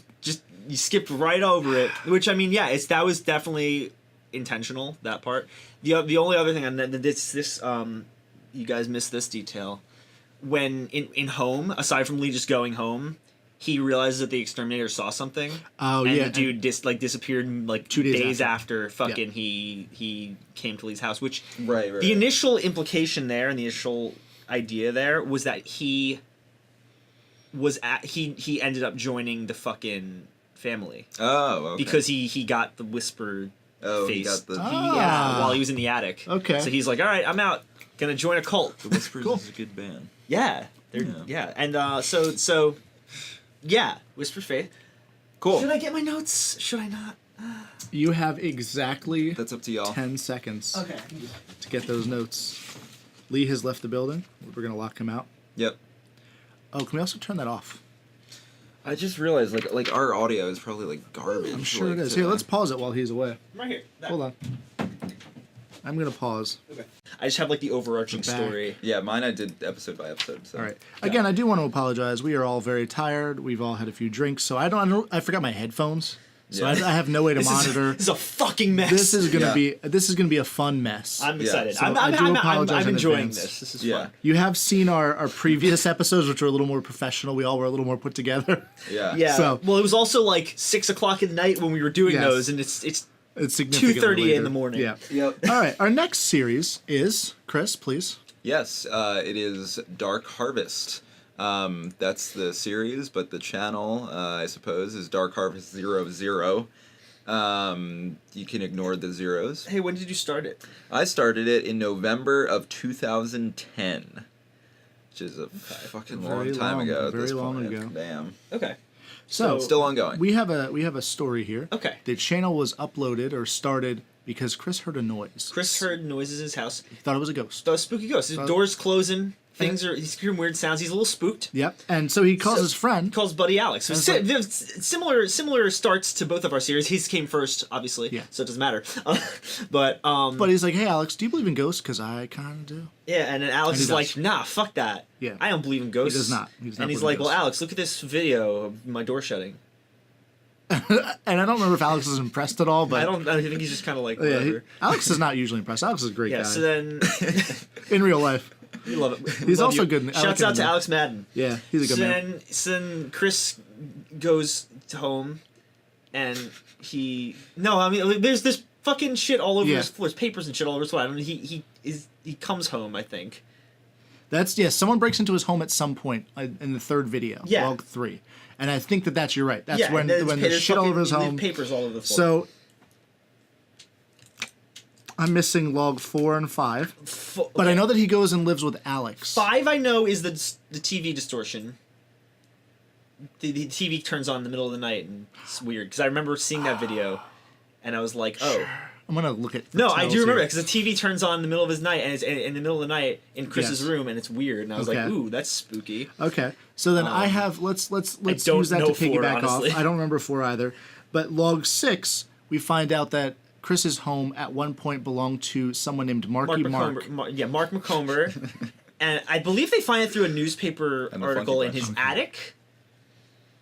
skipped right over it. Which I mean, that was definitely intentional. That part. The only other thing, and this you guys missed this detail. When in Home, aside from Lee just going home, he realizes that the exterminator saw something. Oh, and yeah. the dude disappeared like 2 days after fucking he came to Lee's house. Which right. The initial implication there and the initial idea there was that he ended up joining the fucking family. Oh, okay. Because he got the whisper face. He got the while he was in the attic. Okay. So he's like, all right, I'm out. Gonna join a cult. The Whispers is a good band. Yeah. And so Whisper Faith. Cool. Should I get my notes? Should I not? You have exactly That's up to y'all. 10 seconds Okay. to get those notes. Lee has left the building. We're going to lock him out. Yep. Oh, can we also turn that off? I just realized like our audio is probably like garbage. I'm sure it is. Here, let's pause it while he's away. Right here. Hold on. I'm going to pause. Okay. I just have like the overarching The back. story. Yeah, mine I did episode by episode. So. All right. Again, I do want to apologize. We are all very tired. We've all had a few drinks, so I forgot my headphones. So I have no way to monitor. This is a fucking mess. This is gonna be a fun mess. I'm excited. So I do apologize I'm in enjoying advance. this. This is fun. You have seen our previous episodes, which were a little more professional. We all were a little more put together. Yeah. Yeah. So- well, it was also like 6 o'clock at night when we were doing Yes. those, and it's significantly 2:30 later. in the morning. Yeah. Yep. All right. Our next series is Chris, please. Yes, it is Dark Harvest. That's the series, but the channel, I suppose, is Dark Harvest 00. You can ignore the zeros. Hey, when did you start it? I started it in November of 2010, which is a fucking long time ago. At very this long point. ago. Damn. Okay. So Still ongoing. we have a story here. Okay. The channel was uploaded or started because Chris heard a noise. Chris heard noises in his house. He thought it was a ghost. The spooky ghost. His door's closing. He's hearing weird sounds. He's a little spooked. Yep. And so he calls his friend. He calls buddy Alex. So similar starts to both of our series. His came first, obviously. Yeah. So it doesn't matter. But he's like, "Hey, Alex, do you believe in ghosts? Because I kind of do." yeah, and then Alex And is he like, does. "Nah, fuck that. Yeah. I don't believe in ghosts." He does not. He does not And he's believe like, in "Well, ghosts." Alex, look at this video of my door shutting." And I don't remember if Alex was impressed at all, but I think he's just kind of like yeah, whatever. Alex is not usually impressed. Alex is a great guy So then in real life. We love it. He's Love also you. good. Shouts out to Alex Madden. Yeah, he's a good man. So then Chris goes home, and there's this fucking shit all over his floor. There's papers and shit all over his floor. I mean, he comes home, I think. Someone breaks into his home at some point in the third video, log 3. And I think that's you're right. That's when there's shit all over his home. Papers all over the floor. So I'm missing log 4 and 5. Okay. But I know that he goes and lives with Alex. 5 I know is the TV distortion. The TV turns on in the middle of the night, and it's weird because I remember seeing that video, and I was like, oh. I'm gonna look at. No, I do remember it because the TV turns on in the middle of his night, and it's in the middle of the night in Chris's room, and it's weird. And I was like, "Ooh, that's spooky." Okay, so then I have let's use that to piggyback off. I don't remember 4 either, but log 6 we find out that Chris's home at one point belonged to someone named Mark McComber, and I believe they find it through a newspaper article in his attic.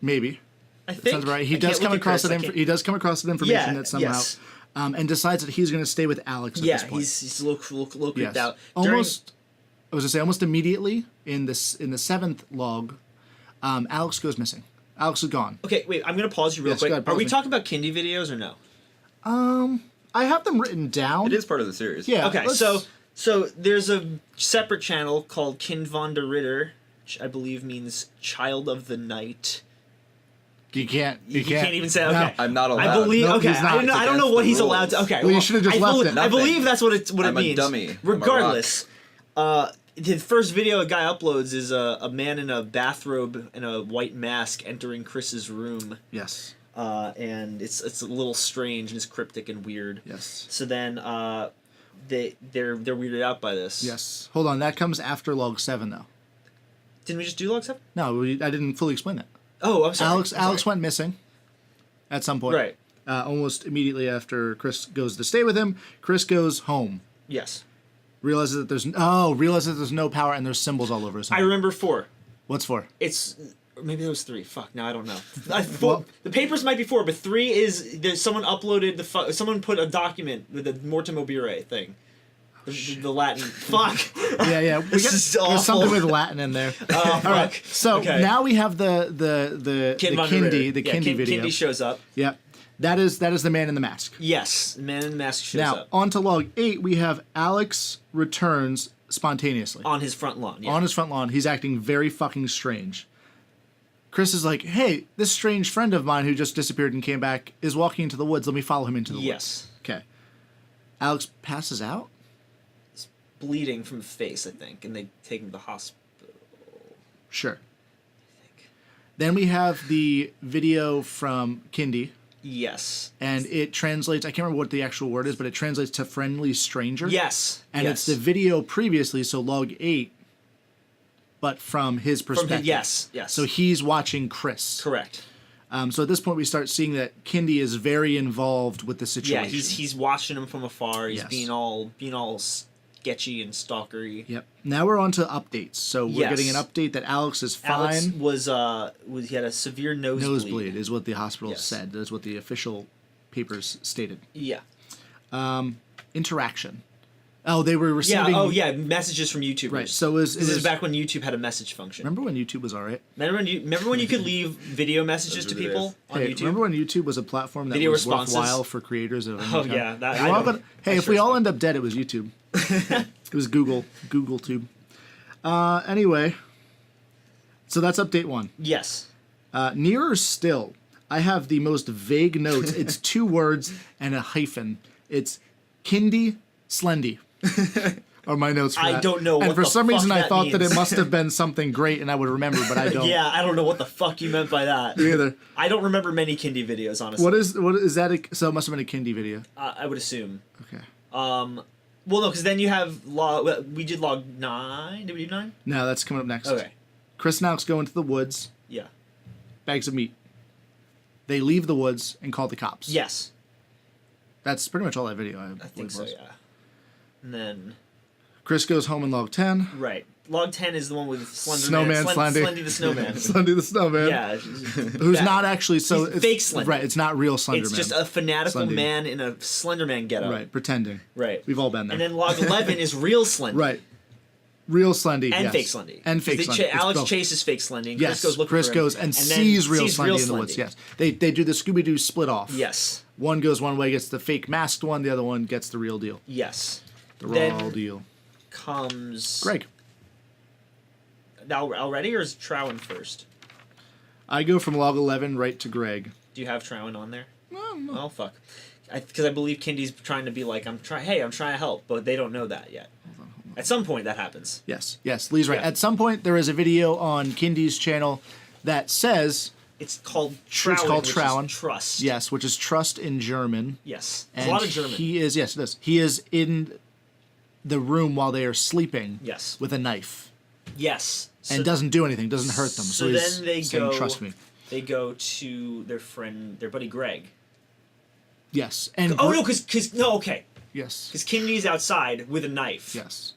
Maybe. I think sounds right. He does come across that information that somehow. Yes. And decides that he's going to stay with Alex at this point. He's a little creeped out. Almost immediately in the 7th log, Alex goes missing. Alex is gone. Okay, wait. I'm going to pause you real quick. Are we talking about Kindy videos or no? I have them written down. It is part of the series. Yeah. Okay, so there's a separate channel called Kind von der Ritter, which I believe means Child of the Night. You can't even say. Okay, no, I'm not allowed. I believe. No, okay, he's not. I don't know what he's allowed to. Okay, well, you should have just left it. I believe that's what it I'm means. A dummy. Regardless, the first video a guy uploads is a man in a bathrobe and a white mask entering Chris's room. Yes. And it's a little strange and it's cryptic and weird. Yes. So then they're weirded out by this. Yes. Hold on, that comes after log 7 though. Didn't we just do log 7? No, I didn't fully explain that. Oh, I'm sorry. Alex went missing at some point. Right. Almost immediately after Chris goes to stay with him, Chris goes home. Yes. Realizes that there's no power and there's symbols all over his home. I remember 4. What's 4? It's maybe it was 3. Fuck, now I don't know. The papers might be 4, but 3 is there's someone uploaded someone put a document with the Morte Mobile thing. The Latin. Fuck. Yeah. There's something with Latin in there. Oh, fuck. All right. So now we have the Kindy video. Kindy shows up. Yep. That is the man in the mask. Yes, the man in the mask shows now, up. on to log 8, we have Alex returns spontaneously. On his front lawn, yeah. On his front lawn. He's acting very fucking strange. Chris is like, hey, this strange friend of mine who just disappeared and came back is walking into the woods. Let me follow him into the woods. Okay. Alex passes out. Bleeding from the face, I think, and they take him to the hospital. Sure. I think. Then we have the video from Kindy. Yes. And it translates, I can't remember what the actual word is, but it translates to friendly stranger. Yes. And it's the video previously, so log 8, but from his perspective. Yes. So he's watching Chris. Correct. So at this point we start seeing that Kindy is very involved with the situation. Yeah, he's watching him from afar. He's Yes. being all sketchy and stalkery. Yep. Now we're on to updates. So we're getting an update that Alex is fine. Alex he had a severe nosebleed. Is what the hospital said. That's what the official papers stated. Yeah. Interaction. Oh, they were receiving. Messages from YouTubers. Right. So this is back when YouTube had a message function. Remember when YouTube was alright? Remember when you could leave video messages to people on YouTube? Remember when YouTube was a platform that Video was responses? worthwhile for creators of any kind? Yeah. If we all end up dead, it was YouTube. It was Google Tube. Anyway, so that's update 1. Yes. Nearer still, I have the most vague notes. It's 2 words and a hyphen. It's Kindy Slendy. Are my notes for that. I don't know and what for the some fuck reason I that thought that means. it must have been something great and I would remember, but I don't. Yeah, I don't know what the fuck you meant by that. Me either. I don't remember many Kindy videos, honestly. What is that? So it must have been a Kindy video. I would assume. Okay. Well, no, because then you have we did log 9. Did we do 9? No, that's coming up next. Okay. Chris and Alex go into the woods. Yeah. Bags of meat. They leave the woods and call the cops. Yes. That's pretty much all that video. I think so, yeah. And then... Chris goes home in log 10. Right. Log 10 is the one with Snowman Slendy. Slendy the Snowman. Slendy the Snowman. Yeah. Who's not actually... So it's fake Slender. Right, it's not real Slenderman. It's just a fanatical Slendy. man in a Slenderman getup. Right, pretending. Right. We've all been there. And then log 11 is real Slender. Right. Real Slendy, and yes. fake Slendy. And fake Slendy. Alex chases fake Slendy. And Yes, Chris goes looking Chris for him, goes and then sees real Slendy in the Slendy. woods. Yes, they do the Scooby-Doo split off. Yes. One goes one way, gets the fake masked one. The other one gets the real deal. Yes. The raw deal. Comes Greg. Now already, or is Trowen first? I go from log 11 right to Greg. Do you have Trowen on there? No. Oh fuck. Because I believe Kindy's trying to be like, I'm trying to help, but they don't know that yet. Hold on. At some point, that happens. Yes, Lee's right. Yeah. At some point, there is a video on Kindy's channel that says It's called Trowen. It's called which Trowen. is trust. Yes, which is trust in German. Yes. And There's a lot of German. He is, yes, it is. He is in the room while they are sleeping. Yes. With a knife. Yes. And doesn't do anything, doesn't hurt them. So he's then they saying, go. trust me. They go to their buddy Greg. Yes. And Oh no, because okay. Yes. Because Kindy's outside with a knife. Yes.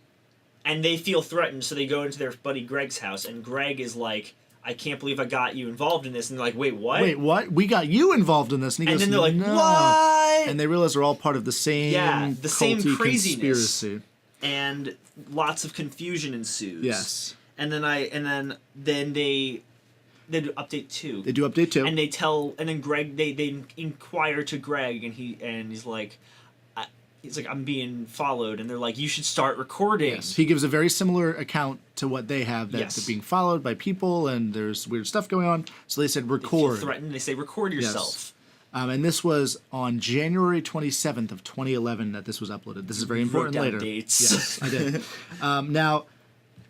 And they feel threatened, so they go into their buddy Greg's house, and Greg is like, I can't believe I got you involved in this. And they're like, wait, what? Wait, what? We got you involved in this. And he goes, then they're like, no. what? And they realize they're all part of the same The same culty craziness. conspiracy. And lots of confusion ensues. Yes. And then they do update 2. They do update 2. And then Greg they inquire to Greg, and he's like, I'm being followed, and they're like, you should start recording. Yes. He gives a very similar account to what they have, that Yes. they're being followed by people and there's weird stuff going on. So they said They feel record. threatened. They say record yourself. And this was on January 27th of 2011 that this was uploaded. This is very important Wrote down later. dates. Yes, I did. Now,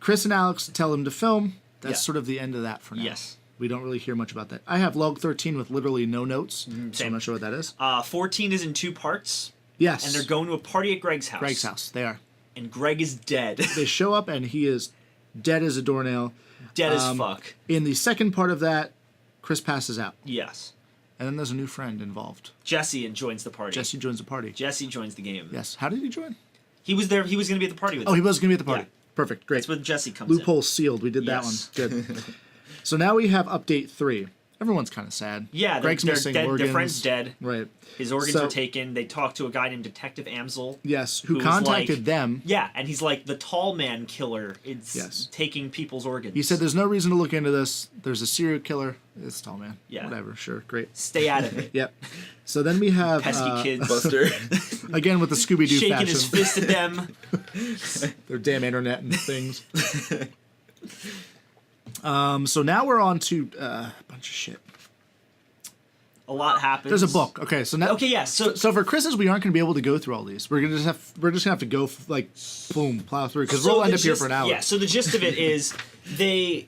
Chris and Alex tell him to film. That's Yeah. sort of the end of that for now. Yes. We don't really hear much about that. I have log 13 with literally no notes, so I'm same. not sure what that is. 14 is in 2 parts. Yes. And they're going to a party at Greg's house. Greg's house. They are. And Greg is dead. They show up and he is dead as a doornail. Dead as fuck. In the second part of that, Chris passes out. Yes. And then there's a new friend involved. Jesse joins the party. Jesse joins the party. Jesse joins the game. Yes. How did he join? He was there. He was going to be at the party with Oh, them. he was going to be at the party. Yeah. Perfect. Great. That's when Jesse comes Loophole sealed. We did that one. Yes. Good. So now we have update 3. Everyone's kind of sad. Yeah, Greg's they're missing dead. organs. Their friend's dead. Right. His organs So- are taken. They talk to a guy named Detective Amsel. Yes, who was contacted like- them. Yeah, and he's like the tall man killer. It's Yes. taking people's organs. He said there's no reason to look into this. There's a serial killer. It's tall man. Yeah. Whatever. Sure. Great. Stay out of it. Yep. So then we have Pesky kids. Buster. again with the Scooby-Doo Shaking fashion. his fist at them. Their damn internet and things. So now we're on to a bunch of shit. A lot happens. There's a book. Okay, so now. Okay, yeah. So So for Chris's, we aren't going to be able to go through all these. We're just gonna have to go like, boom, plow through because so we'll end the up here gist- for an hour. Yeah. So the gist of it is they.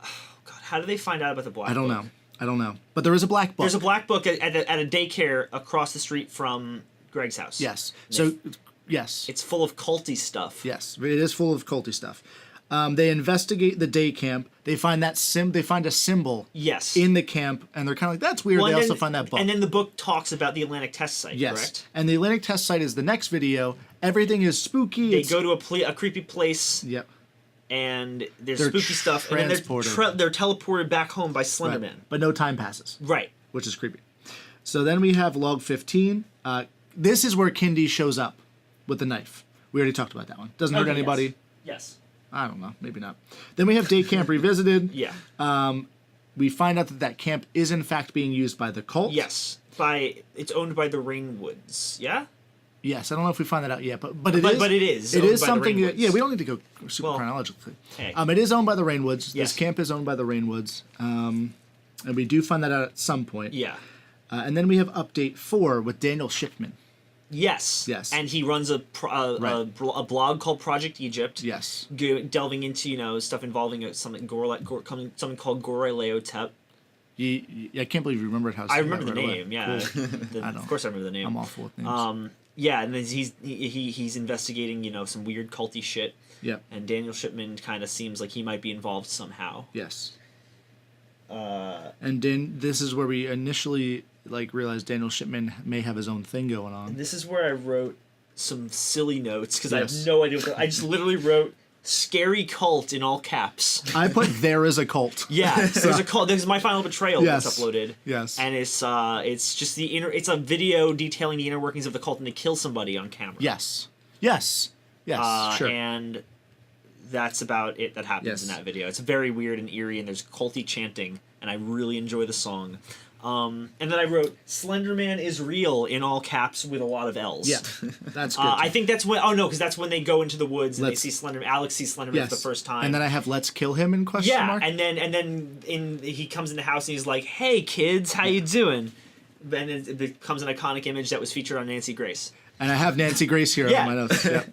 Oh God, how do they find out about the black? I don't book? know. I don't know. But there is a black book. There's a black book at a daycare across the street from Greg's house. Yes. So yes. It's full of culty stuff. Yes. It is full of culty stuff. They investigate the day camp. They find They find a symbol. Yes. In the camp, and they're kind of like, "That's weird." Well, They and also then- find that book. And then the book talks about the Atlantic test site, yes. correct? And the Atlantic test site is the next video. Everything is spooky. They go to a creepy place, Yep. and there's They're spooky stuff, and then transported. they're teleported back home by Slender Right. Man. But no time passes. Right. Which is creepy. So then we have log 15. This is where Kindy shows up with the knife. We already talked about that one. Doesn't hurt Okay, anybody. Yes. I don't know. Maybe not. Then we have day camp revisited. Yeah. We find out that camp is in fact being used by the cult. Yes. It's owned by the Rainwoods. Yeah. Yes. I don't know if we find that out yet, but it is. But it is. It owned is by the something. Rainwoods. Yeah. We don't need to go super Well, chronologically. hey. It is owned by the Rainwoods. Yes. This camp is owned by the Rainwoods. And we do find that out at some point. Yeah. And then we have update 4 with Daniel Schiffman. Yes. Yes. And he runs a blog called Project Egypt. Yes. Delving into stuff involving something something called Goreleotep. I can't believe you remembered how. to say I remember that the right name. away. Yeah. Cool. I know. Of course, I remember the name. I'm awful with names. Yeah, and then he's investigating some weird culty shit. Yep. And Daniel Shipman kind of seems like he might be involved somehow. Yes. And then this is where we initially realized Daniel Shipman may have his own thing going on. And this is where I wrote some silly notes because I Yes. have no idea. I just literally wrote "scary cult" in all caps. I put "there is a cult." Yeah, there's a cult. There's My Final Betrayal Yes. that's uploaded. Yes. And it's just it's a video detailing the inner workings of the cult, and they kill somebody on camera. Yes. Yes. Yes. Sure. And that's about it that happens in that video. It's very weird and eerie, and there's culty chanting, and I really enjoy the song. And then I wrote, Slenderman is real, in all caps with a lot of L's. Yeah, that's good. I think that's when, because that's when they go into the woods and they see Slenderman. Alex sees Slenderman for the first time. And then I have let's kill him in question mark. And then he comes in the house and he's like, hey kids, how you doing? And it becomes an iconic image that was featured on Nancy Grace. And I have Nancy Grace here on my notes. Yeah.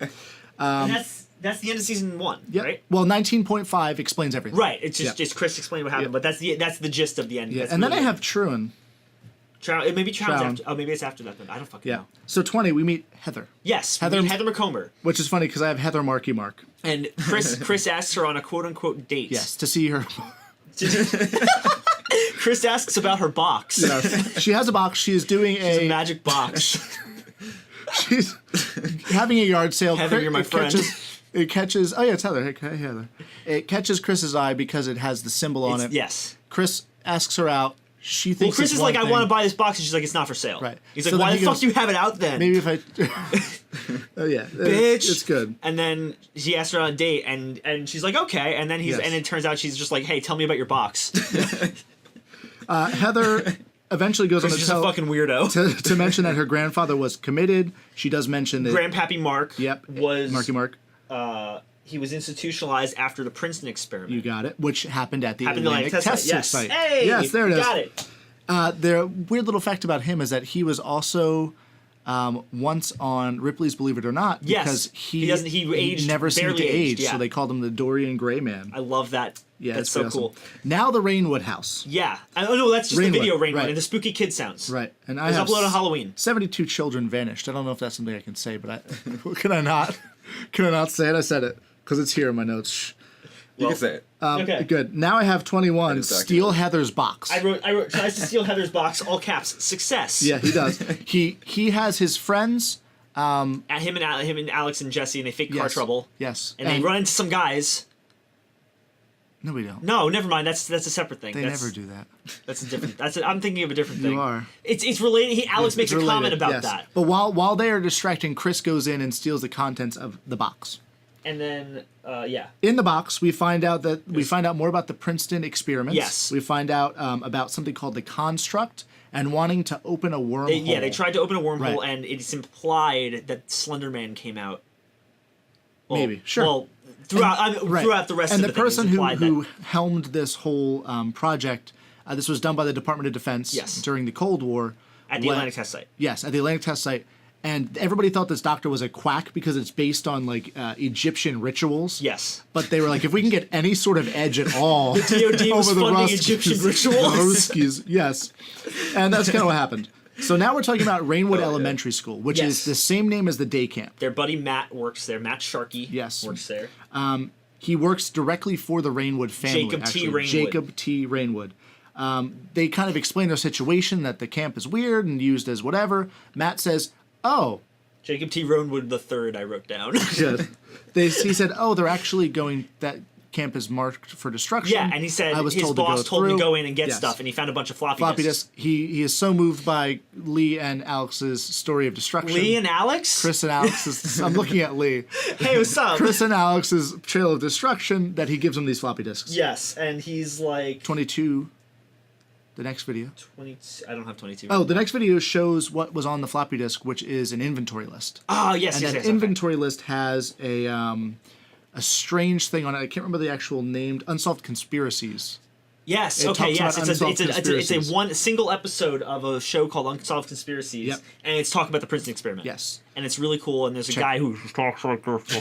And that's the end of season 1, right? Well, 19.5 explains everything. Right. It's just Chris explaining what happened, but that's the gist of the end. Yeah. And then I have Trou. Maybe Trou's after. Oh, maybe it's after that. Then I don't fucking know. So 20, we meet Heather. Yes, we meet Heather McComber. Which is funny because I have Heather Marky Mark. And Chris asks her on a quote unquote date. Yes, to see her. Chris asks about her box. Yes. She has a box. She is doing a magic box. She's having a yard sale. Heather, you're my friend. It catches. Oh yeah, it's Heather. Hey Heather. It catches Chris's eye because it has the symbol on it. Yes. Chris asks her out. She thinks. Well, Chris is like, I want to buy this box, and she's like, it's not for sale. Right. He's like, why the fuck do you have it out then? Maybe if I. Oh yeah, bitch. It's good. And then he asks her on a date, and she's like, okay. And then and it turns out she's just like, hey, tell me about your box. Heather eventually goes on to tell a fucking weirdo to mention that her grandfather was committed. She does mention that Grandpappy Mark. Was Marky Mark. He was institutionalized after the Princeton experiment. You got it. Which happened at the Atlantic Test Site. Hey, yes, there it is. Got it. The weird little fact about him is that he was also once on Ripley's Believe It or Not because he aged never seemed to age, yeah. so they called him the Dorian Gray Man. I love that. Yeah, that's so cool. Now the Rainwood House. Yeah. Oh no, that's just the video Rainwood right. and the spooky kid sounds. Right. And I have uploaded on Halloween. 72 children vanished. I don't know if that's something I can say, but can I not? Can I not say it? I said it because it's here in my notes. You can say it. Okay. Good. Now I have 21. Steal Heather's box. I wrote tries to steal Heather's box. All caps. Success. Yeah, he does. he has his friends. At him and Alex and Jesse, and they fake car trouble. Yes. And they run into some guys. No, we don't. No, never mind. That's a separate thing. They never do that. That's a different. I'm thinking of a different thing. You are. It's related. Alex makes a comment about that. But while they are distracting, Chris goes in and steals the contents of the box. And then, in the box, we find out more about the Princeton experiments. Yes. We find out about something called the construct and wanting to open a wormhole. They tried to open a wormhole, and it's implied that Slenderman came out. Well, maybe, sure. Well, throughout the rest of the And the person who helmed this whole project, this was done by the Department of Defense during the Cold War. At the Atlantic Test Site. Yes, at the Atlantic Test Site. And everybody thought this doctor was a quack because it's based on like Egyptian rituals. Yes. But they were like, if we can get any sort of edge at all, the DoD was funding Egyptian rituals. Ruskies, yes. And that's kind of what happened. So now we're talking about Rainwood Elementary School, which is the same name as the day camp. Their buddy Matt works there. Matt Sharkey works there. He works directly for the Rainwood family. Jacob T. Rainwood. They kind of explain their situation, that the camp is weird and used as whatever. Matt says, oh. Jacob T. Rainwood III, I wrote down. Yes. He said, oh, they're actually going, that camp is marked for destruction. Yeah, and he said his boss told him to go in and get stuff, and he found a bunch of floppy disks. He is so moved by Lee and Alex's story of destruction. Lee and Alex? Chris and Alex's, I'm looking at Lee. Hey, what's up? Chris and Alex's trail of destruction that he gives them these floppy disks. Yes, and he's like... 22... The next video. 22. I don't have 22. Oh, the next video shows what was on the floppy disk, which is an inventory list. Oh, yes, and that inventory list has a strange thing on it. I can't remember the actual name. Unsolved Conspiracies. Yes. It's a single episode of a show called Unsolved Conspiracies, and it's talking about the Princeton experiment. Yes. And it's really cool. And there's a guy who talks like this.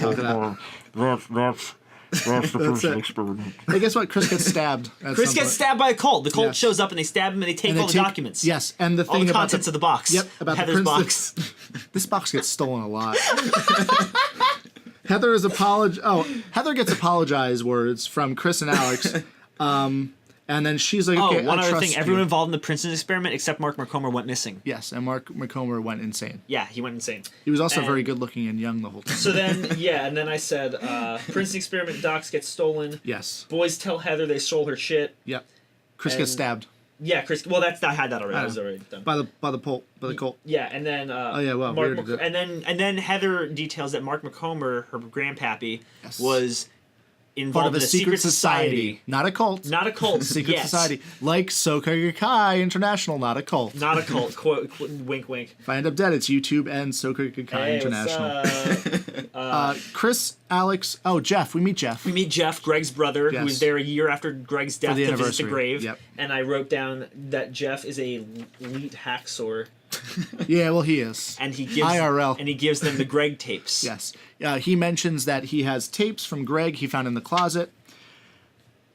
That's the Princeton experiment. Hey, guess what? Chris gets stabbed. Chris gets stabbed by a cult. The cult shows up and they stab him and they take all the documents. Yes, and the thing all the about contents of the box. Yep, about Heather's box. This box gets stolen a lot. Heather gets apologize words from Chris and Alex. And then she's like, okay, one other thing. Everyone involved in the Princeton experiment except Mark McComber went missing. Yes, and Mark McComber went insane. Yeah, he went insane. He was also very good looking and young the whole time. So then, and then I said, Princeton experiment docs get stolen. Yes. Boys tell Heather they stole her shit. Yep. Chris gets stabbed. Yeah, Chris. Well, I had that already. I was already done. By the cult. Yeah, and then and then Heather details that Mark McComber, her grandpappy, was involved Part of in a secret society. Not a cult. Not a cult. Secret yet. society. Like Soka Gakkai International, not a cult. Not a cult. Wink, wink. If I end up dead, it's YouTube and Soka Gakkai Hey, International. Chris, Alex, Jeff. We meet Jeff. We meet Jeff, Greg's brother, who was there a year after Greg's death the to visit the anniversary. grave. Yep. And I wrote down that Jeff is a elite hacksaw. Yeah, well, he is. And he gives IRL. And he gives them the Greg tapes. Yes. He mentions that he has tapes from Greg he found in the closet.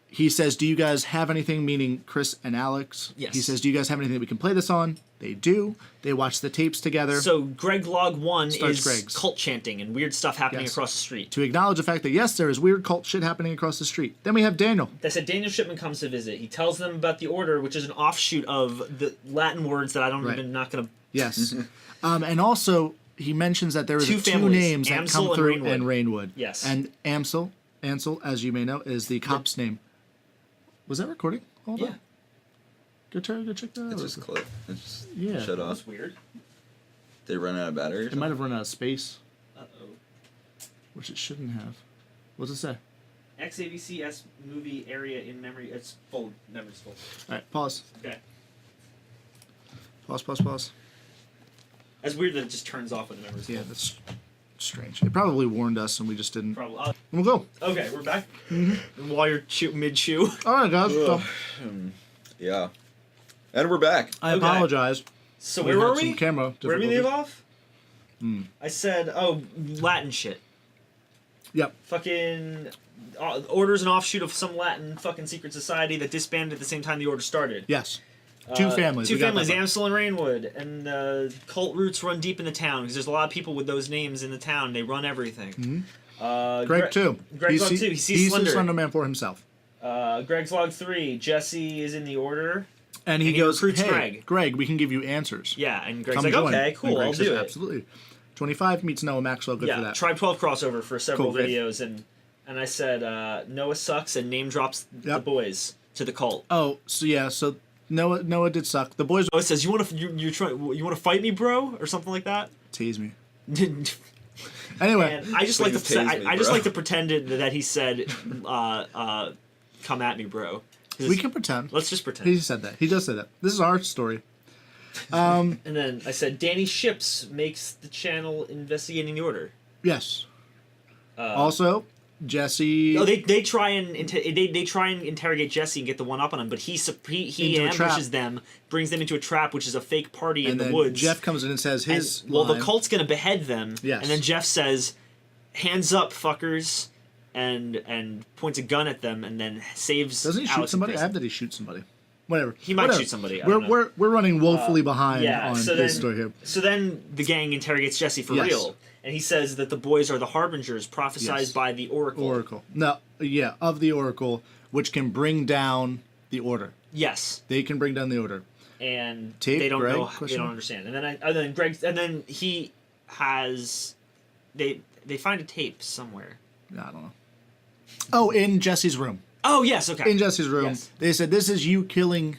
He says, do you guys have anything, meaning Chris and Alex? Yes. He says, do you guys have anything that we can play this on? They do. They watch the tapes together. So Greg Log 1 Starts is Greg's. cult chanting and weird stuff happening Yes. across the street. To acknowledge the fact that, yes, there is weird cult shit happening across the street. Then we have Daniel. They said Daniel Shipman comes to visit. He tells them about the order, which is an offshoot of the Latin words that I don't Right. even not gonna. Yes. And also, he mentions that there is Two two families, names that Amsel come and through Rainwood. in Rainwood. Yes. And Ansel, as you may know, is the cop's name. Was that recording? Hold Yeah. on. Go check that out. It's just clip. It's just Yeah. shut off. That's weird. They run out of battery. Or It might have run out of space, Uh-oh. which it shouldn't have. What's it say? XABCS movie area in memory. It's full. Memory's full. All right, pause. Okay. Pause. That's weird that it just turns off when the memory's Yeah, full. that's strange. It probably warned us and we just didn't. Probably. We'll go. Okay, we're back. While you're mid-chew. All right, guys. So, Yeah. And we're back. I Okay. apologize. So We where were had some we? camera Where did we leave difficulties. off? I said, Latin shit. Yep. Fucking Order's an offshoot of some Latin fucking secret society that disbanded at the same time the Order started. Yes. Two families. Two We got families, that one. Amsel and Rainwood, and cult roots run deep in the town because there's a lot of people with those names in the town. They run everything. Greg too. Greg Log 2. He sees He's Slender. the Slender Man for himself. Greg's Log 3. Jesse is in the Order. And he he goes, recruits hey, Greg, we can give you answers. Yeah, and Greg's Come like, join. okay, And cool, Greg I'll says, do it. Absolutely. 25 meets Noah Maxwell. Good for Yeah, that. Tribe 12 crossover for several Cool. videos, and I said Noah sucks and name drops the Yep. boys to the cult. Oh, so Noah did suck. The boys Noah says, "You want to fight me, bro?" or something like that. tease me. and Anyway, I just like to Please tase me, I just bro. like to pretend that he said, "Come at me, bro." 'Cause we can pretend. let's just pretend. He said that. He does say that. This is our story. And then I said, "Danny Ships makes the channel investigating the Order." Yes. Also, Jesse. No, they try and they try and interrogate Jesse and get the one up on him, but he Into a trap. ambushes them, brings them into a trap, which is a fake party in and the then woods. Jeff comes in and says his. the line. cult's gonna behead them. Yes. And then Jeff says, "Hands up, fuckers," and points a gun at them, and then saves. Doesn't he shoot Alex and somebody? Chris. I have that he shoots somebody. Whatever. He might Whatever. shoot somebody. I We're, don't know. we're running woefully behind Yeah. on So this then, story here. so then the gang interrogates Jesse for Yes. real, and he says that the boys are the harbingers prophesied Yes. by the Oracle. No, yeah, of the Oracle, which can bring down the Order. Yes. They can bring down the Order. And Tape, they don't Greg, know. They question don't mark? understand. And then Greg. And then he has. They find a tape somewhere. I don't know. Oh, in Jesse's room. Oh yes. Okay. In Jesse's room, Yes. they said, "This is you killing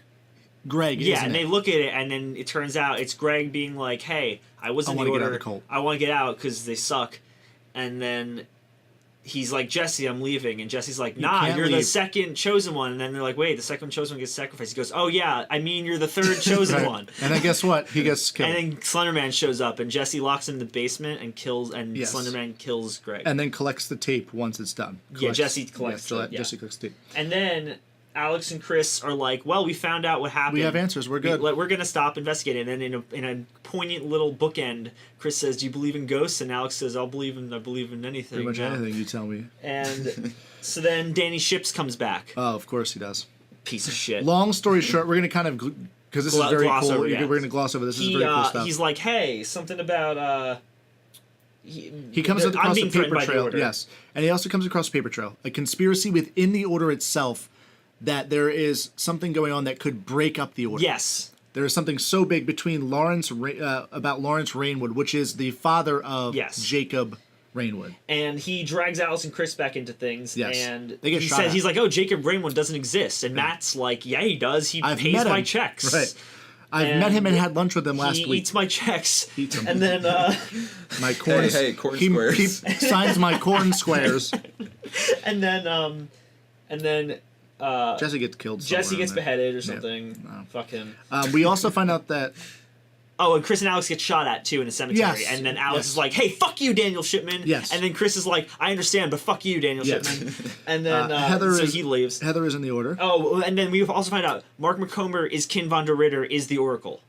Greg." Yeah, isn't and it? they look at it, and then it turns out it's Greg being like, "Hey, I was I in the wanna get out Order. of the cult." I want to get out because they suck." And then he's like, "Jesse, I'm leaving." And Jesse's like, "Nah, can't you're the leave." second chosen one." And then they're like, "Wait, the second chosen one gets sacrificed." He goes, "Oh yeah, I mean you're the third chosen Right. one." And then guess what? He gets killed. And then Slenderman shows up, and Jesse locks him in the basement and kills. And Yes. Slenderman kills Greg. And then collects the tape once it's done. Yeah, Jesse collects yeah, it, yeah. Jesse collects the tape. And then Alex and Chris are like, "Well, we found out what happened. We have answers. We're good." We're gonna stop investigating." And then in a poignant little bookend, Chris says, "Do you believe in ghosts?" And Alex says, I believe in anything." Pretty much now." anything you tell me. And so then Danny Ships comes back. Oh, of course he does. Piece of shit. Long story short, we're gonna kind of because this is very Gloss cool. over, yeah. We're gonna gloss over this. This He, is very cool stuff. he's like, "Hey, something about He comes I'm across a being threatened paper by the trail. Order. Yes, and he also comes across a paper trail, a conspiracy within the Order itself, that there is something going on that could break up the Order. Yes. There is something so big between about Lawrence Rainwood, which is the father of Yes. Jacob Rainwood. And he drags Alice and Chris back into things. Yes. And They get he shot says, at. he's like, "Oh, Jacob Rainwood doesn't exist." And Matt's like, "Yeah, he does. He I've pays met my him." checks." Right. I've met him and had lunch with him last He week. eats my checks. Eats 'em. And then My corn. Hey, corn he, squares. He signs my corn squares. and then Jesse gets killed. Jesse somewhere gets in there. beheaded or something. No. Fuck him. We also find out that Oh, and Chris and Alex get shot at too in a cemetery, Yes. and then Alex Yes. is like, "Hey, fuck you, Daniel Shipman." Yes. And then Chris is like, "I understand, but fuck you, Daniel Yes. Shipman." And then Heather so is- he leaves. Heather is in the order. Oh, and then we also find out Mark McComber is Kin von der Ritter is the Oracle.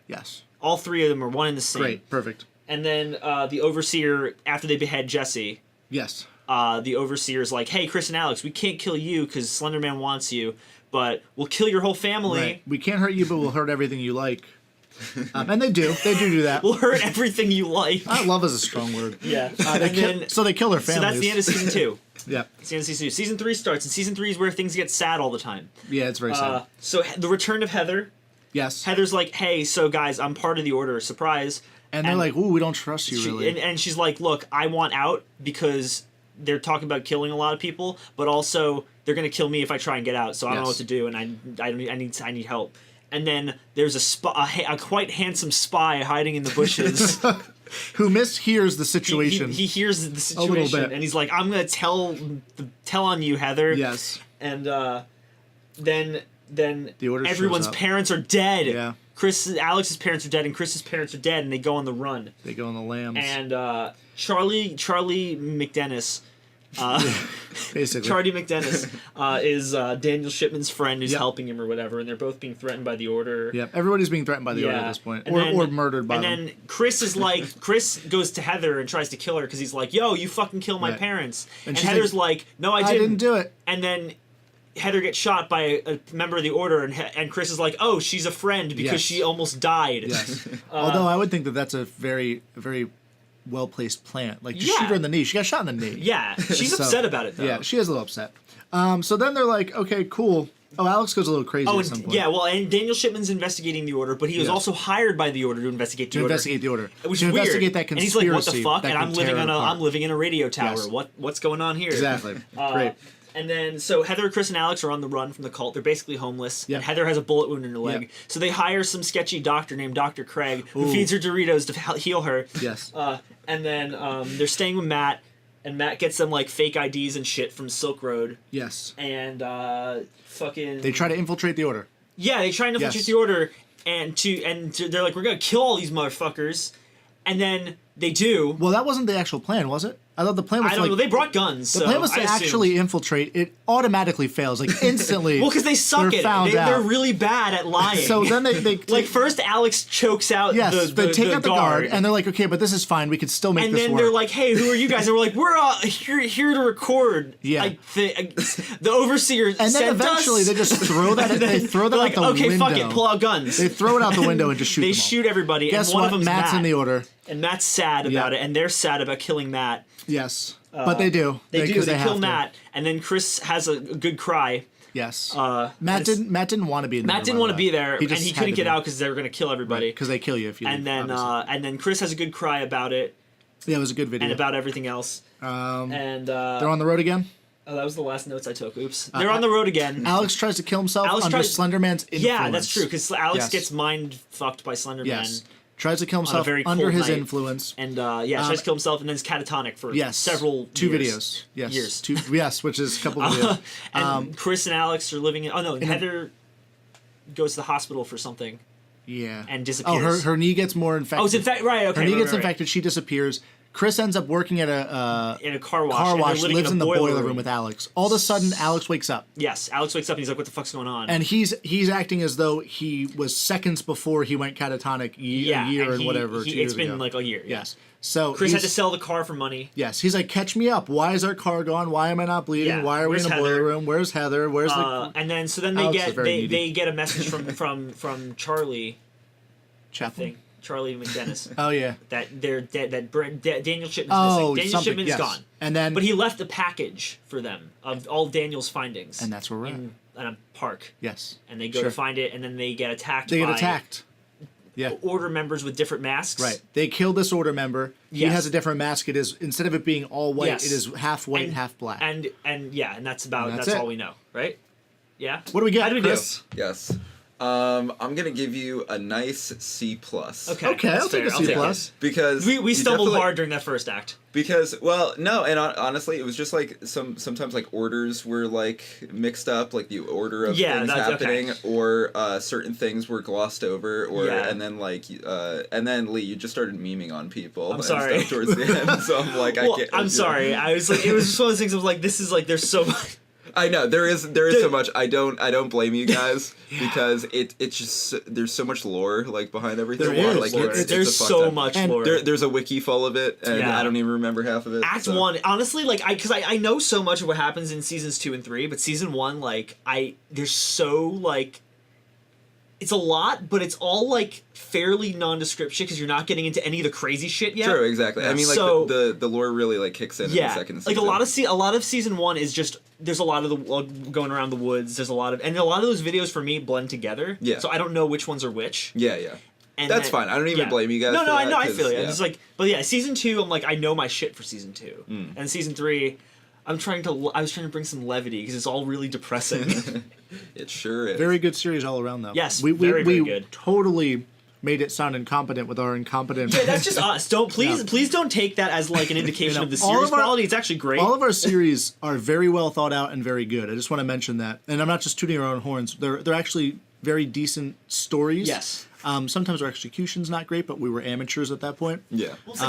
Yes. All three of them are one and the same. Great. Perfect. And then the Overseer, after they behead Jesse, Yes. the Overseer's like, "Hey, Chris and Alex, we can't kill you because Slenderman wants you, but we'll kill your whole family. Right. We can't hurt you, but we'll hurt everything you like. And they do. They do that. We'll hurt everything you like." Love is a strong word. Yeah. So they kill their families. So that's the end of season 2. Yeah. It's the end of season 2. Season 3 starts, and season 3 is where things get sad all the time. Yeah, it's very sad. So the return of Heather. Yes. Heather's like, "Hey, so guys, I'm part of the Order. Surprise." And they're like, "Ooh, we don't trust you, really." And she's like, "Look, I want out because they're talking about killing a lot of people, but also they're gonna kill me if I try and get out. So I don't know Yes. what to do, and I need help." And then there's a quite handsome spy hiding in the bushes. Who mishears the situation. He hears the A little situation, bit. and he's like, "I'm gonna tell on you, Heather." Yes. And then The Order everyone's shows up. parents are dead. Yeah. Alex's parents are dead, and Chris's parents are dead, and they go on the run. They go on the lambs. And Charlie McDennis, basically. Charlie McDennis is Daniel Shipman's friend who's Yep. helping him or whatever, and they're both being threatened by the Order. Yep. Everybody's being threatened by the Order at this point. Or murdered by them. And then Chris goes to Heather and tries to kill her because he's like, "Yo, you fucking kill my Right. parents." And she's Heather's like, "No, I I didn't do it. And then Heather gets shot by a member of the Order, and Chris is like, "Oh, she's a friend because Yes. she almost died." Yes. Although I would think that that's a very well-placed plant. Like, just Yeah. shoot her in the knee. She got shot in the knee. Yeah, she's So, upset about it though. Yeah, she is a little upset. So then they're like, okay, cool. Oh, Alex goes a little crazy at some point. Yeah, well, and Daniel Shipman's investigating the Order, but he was Yes. also hired by the Order to investigate the To Order. investigate the Order. Which to is weird. investigate that And conspiracy. he's like, "What the fuck?" that And could tear it apart. I'm living in a radio tower. Yes. What's going on here? Exactly. Great. And then, so Heather, Chris, and Alex are on the run from the cult. They're basically homeless. Yep. And Heather has a bullet wound in her leg. Yep. So they hire some sketchy doctor named Dr. Craig, who Ooh. feeds her Doritos to heal her. Yes. And then they're staying with Matt, and Matt gets them like fake IDs and shit from Silk Road. Yes. And fucking. They try to infiltrate the Order. Yeah, they try and infiltrate Yes. the Order, and they're like, "We're gonna kill all these motherfuckers," and then they do. Well, that wasn't the actual plan, was it? I thought the plan was I don't know. They brought guns. The so plan was to I assumed. actually infiltrate. It automatically fails, like instantly. Well, because they suck they're at found it. They're out. really bad at lying. So then they like first Alex chokes out yes, the they take out the guard, and and they're like, okay, but this is fine. We could still make this then work. they're like, "Hey, who are you guys?" And we're like, "We're here to record." Yeah. Like, the overseer and then sent eventually us. they just throw that. They throw that They're out like, the "Okay, window. fuck it, pull out guns." They throw it out the window and just shoot. They them all. shoot everybody. Guess and one what? of them's Matt's Matt. in the Order. And Matt's sad about it, and they're sad about killing Matt. Yes, but they do. They do. They have kill to. Matt, and then Chris has a good cry. Yes. and Matt it's- didn't want to be in there. Matt didn't want to be there, and just he had couldn't to get be. out because they were going to kill everybody. Because they kill you if you leave, And then obviously. and then Chris has a good cry about it Yeah, it was a good video. and about everything else. And They're on the road again. oh, that was the last notes I took. Oops. They're on the road again. Alex tries to kill himself Alex under tries- Slenderman's influence. Yeah, that's true because Alex Yes. gets mind fucked by Slenderman. Yes. Tries to kill On a himself very under cold his night. influence. And tries to kill himself, and then is catatonic for Yes. several two years. videos. Yes. Years. Two. Yes, which is a couple videos. And Chris and Alex are living in. Oh no, Heather goes to the hospital for something Yeah. and Oh, disappears. her knee gets more infected. Oh, it's infected. Right. Okay. Her knee right, gets right. infected. She disappears. Chris ends up working at a in a car wash. car and they're wash. living Lives in the boiler room room with Alex. All of a sudden, Alex wakes up. Yes, Alex wakes up and he's like, "What the fuck's going on?" And he's acting as though he was seconds before he went catatonic, a year and whatever. 2 years it's been ago. like a year. Yeah. Yes. So Chris had to he's- sell the car for money. Yes, he's like, catch me up. Why is our car gone? Why am I not bleeding? Yeah, Why are we in where's the boiler Heather? room? Where's Heather? Where's the And then then they Alex is get very needy. they get a message from Charlie Chaplain? thing, Charlie McDennis. Oh yeah. That they're dead. Daniel Shipman's Oh, missing. Daniel something, Shipman's yes. gone. And then, But he left a package for them of all Daniel's findings. and that's where we're at. in a park. Yes. And they go Sure. to find it, and then they get attacked. They get by attacked. Yeah. Order members with different masks. Right. They kill this order member. He Yes. has a different mask. It is, instead of it being all white, Yes. it is half white, And- half black. And yeah, and that's about And that's that's it. all we know, right? Yeah. What do we get, How do we Chris? do? Yes. I'm gonna give you a nice C+. Okay, I'll take a C plus. Because we stumbled hard during that first act. Because, well, no, and honestly, it was just like sometimes like orders were like mixed up, like the order of things happening, or certain things were glossed over, or and then Lee, you just started memeing on people. I'm sorry. And stuff towards the end, so I'm like, I'm sorry. I was like, it was just one of those things. I was like, this is like, there's so much. I know there is so much. I don't blame you guys because it's just there's so much lore like behind everything. There is. Like, there's so much lore. There's a wiki full of it, and I don't even remember half of it. Act 1, honestly, like I know so much of what happens in seasons 2 and 3, but season 1, like there's so like. It's a lot, but it's all like fairly nondescript shit because you're not getting into any of the crazy shit yet. True, exactly. I mean, like so, the lore really like kicks in the second season. Like a lot of season 1 is just there's a lot of the going around the woods. There's a lot of those videos for me blend together. Yeah. So I don't know which ones are which. Yeah. And that's fine. I don't even blame you guys. No, I that, know. I feel you. Yeah. It's like, but yeah, season 2, I'm like, I know my shit for season 2, and season 3. I was trying to bring some levity because it's all really depressing. It sure is. Very good series all around, though. Yes, we very good. Totally made it sound incompetent with our incompetent. Yeah, that's just us. Please don't take that as like an indication of the series quality. It's actually great. All of our series are very well thought out and very good. I just want to mention that, and I'm not just tooting our own horns. They're actually very decent stories. Yes. Sometimes our execution's not great, but we were amateurs at that point. Yeah. Well, it's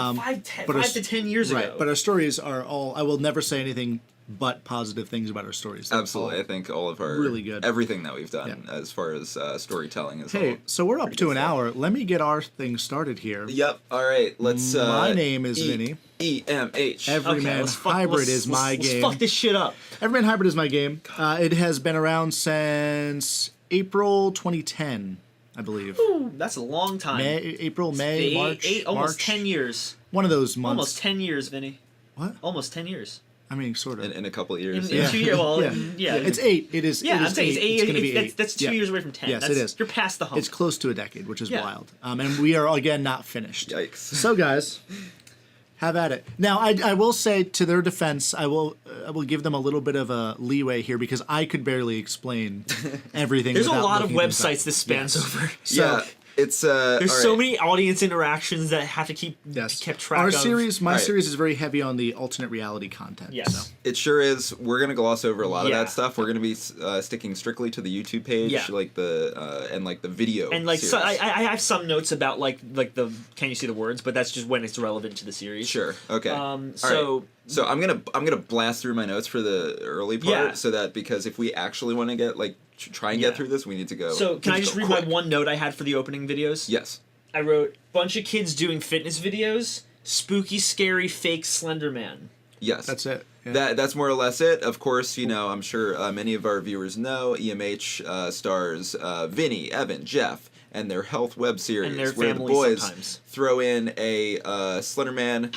like 5 to 10 years ago. Right, but our stories are all. I will never say anything but positive things about our stories. They're Absolutely, I think all of our really good. Everything that we've done as far as storytelling is. Hey, all so we're up to an hour. Let me get our thing started here. Yep. All right. Let's. My name is Vinny. EMH. Everyman Hybrid is my game. Let's fuck this shit up. Everyman Hybrid is my game. It has been around since April 2010, I believe. Ooh, that's a long time. May, March. Almost 10 years. One of those months. Almost 10 years, Vinny. What? Almost 10 years. I mean, sort of. In a couple of years. In 2 years. Well, yeah. It's 8. It is. Yeah, it is I'm saying it's 8. It's going to be 8. That's 2 years away from 10. Yes, it is. You're past the hump. It's close to a decade, which is wild. And we are again not finished. Yikes. So, guys, have at it. Now, I will say to their defense, I will give them a little bit of a leeway here because I could barely explain everything. There's a lot of looking websites this spans over. So, it's there's so many audience interactions that have to keep kept track Our of. series, my series is very heavy on the alternate reality content. Yes. So. It sure is. We're gonna gloss over a lot of that stuff. We're gonna be sticking strictly to the YouTube page, like the and like the video. And like, series. so I have some notes about like the can you see the words, but that's just when it's relevant to the series. Sure. Okay. So. Right. So I'm gonna blast through my notes for the early part, so that because if we actually want to get try and get through this, we need to go. So can I just read quick. my one note I had for the opening videos? Yes. I wrote bunch of kids doing fitness videos, spooky, scary, fake Slender Man. Yes. That's it. Yeah. That's more or less it. Of course, I'm sure many of our viewers know EMH stars Vinny, Evan, Jeff, and their health web series and their where the boys throw in a Slender Man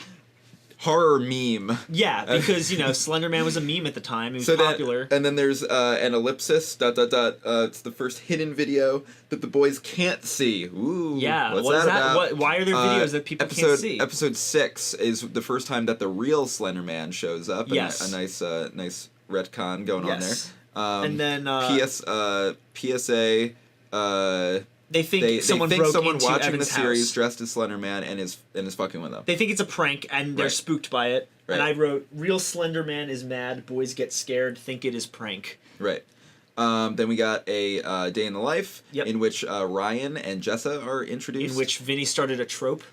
horror meme. Yeah, because Slender Man was a meme at the time. It was popular. And then there's an ellipsis ... It's the first hidden video that the boys can't see. Ooh. Yeah. What's what that is that? about? Why are there videos that people can't see? Episode 6 is the first time that the real Slender Man shows up. Yes. And a nice retcon going on there. And then PSA. They think someone watching Evan's the series house. dressed as Slender Man and is fucking with them. They think it's a prank and they're spooked by it. Right. And I wrote, "Real Slender Man is mad. Boys get scared. Think it is prank." Right. Then we got a day in the life in which Ryan and Jessa are introduced. In which Vinny started a trope.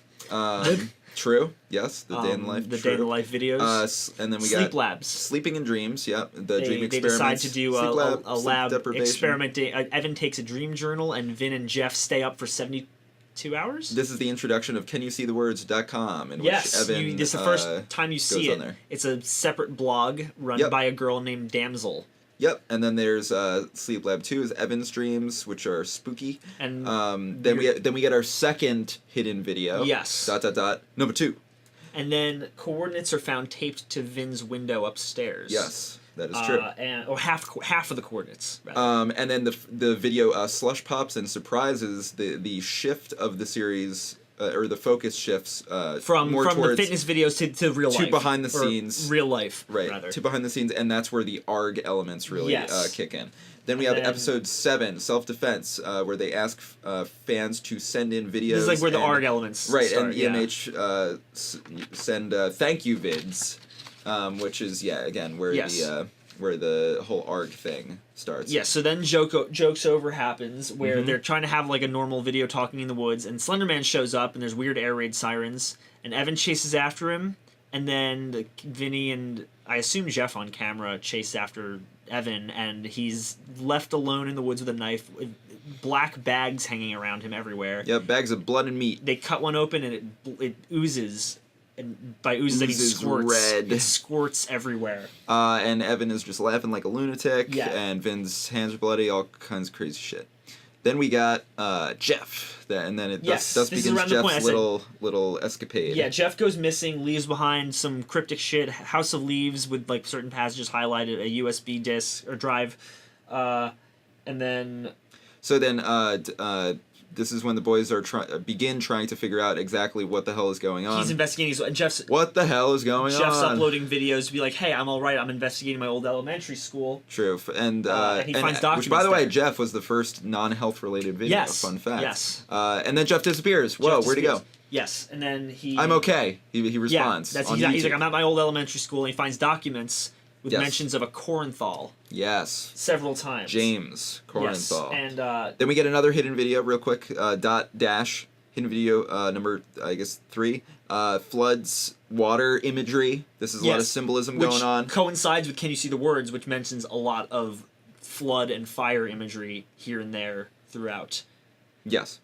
True. Yes, the day in the life. The day in the life videos. And then we Sleep got Labs. Sleeping in Dreams. Yep. The dream experiments. They decide to do a lab deprivation. experiment. Evan takes a dream journal, and Vin and Jeff stay up for 72 hours. This is the introduction of CanYouSeeTheWords.com, in which Evan this is the first time you see it. There. It's a separate blog run by a girl named Damsel. Yep, and then there's Sleep Lab 2 is Evan's dreams, which are spooky. And then we get our second hidden video. Yes. ... Number 2. And then coordinates are found taped to Vin's window upstairs. Yes, that is true. Or half of the coordinates. Rather. And then the video Slush Pops and Surprises, the shift of the series or the focus shifts from more the towards fitness videos to real life, behind the or scenes, real life, right? rather. To behind the scenes, and that's where the ARG elements really kick in. Then we have episode 7, self-defense, where they ask fans to send in videos. This is like where the ARG elements start, and EMH send thank you vids, which is again where the whole ARG thing starts. Yeah, so then Jokes Over happens, where they're trying to have like a normal video talking in the woods, and Slenderman shows up, and there's weird air raid sirens, and Evan chases after him, and then Vinny and I assume Jeff on camera chase after Evan, and he's left alone in the woods with a knife, with black bags hanging around him everywhere. Yeah, bags of blood and meat. They cut one open, and it oozes. And by oozes, I mean squirts. Red. It squirts everywhere. And Evan is just laughing like a lunatic. Yeah. And Vin's hands are bloody, all kinds of crazy shit. Then we got Jeff. And then thus begins Jeff's little escapade. Yeah, Jeff goes missing, leaves behind some cryptic shit, House of Leaves with like certain passages highlighted, a USB disk or drive. And then... So then this is when the boys are begin trying to figure out exactly what the hell is going on. He's investigating, and Jeff's... What the hell is going on? Jeff's uploading videos to be like, hey, I'm all right, I'm investigating my old elementary school. True, and he finds documents which, by the way, there. Jeff was the first non-health related video. Yes. Fun fact. Yes. And then Jeff disappears. Whoa, where'd he go? Yes, and then he... I'm okay. He responds. Yeah, he's like, I'm at my old elementary school, and he finds documents with mentions of a Korenthal. Yes. Several times. James Korenthal. Yes, and... then we get another hidden video real quick. Dash hidden video number, I guess, 3. Floods, water imagery. This is a lot of symbolism going on. Coincides with Can You See the Words, which mentions a lot of flood and fire imagery here and there throughout. Yes.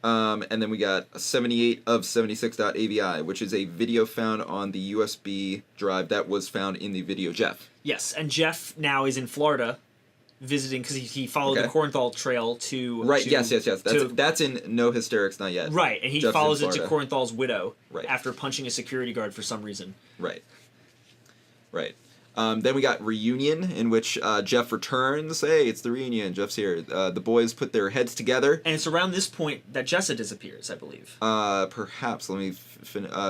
And then we got 78 of 76.avi, which is a video found on the USB drive that was found in the video Jeff. Yes, and Jeff now is in Florida visiting because he followed the Korenthal trail to... Right, yes. That's in No Hysterics Not Yet. Right, and he Jeff's follows it to Korenthal's widow after Right. punching a security guard for some reason. Right. Then we got Reunion, in which Jeff returns. Hey, it's the reunion. Jeff's here. The boys put their heads together. And it's around this point that Jessa disappears, I believe. Perhaps. Let me...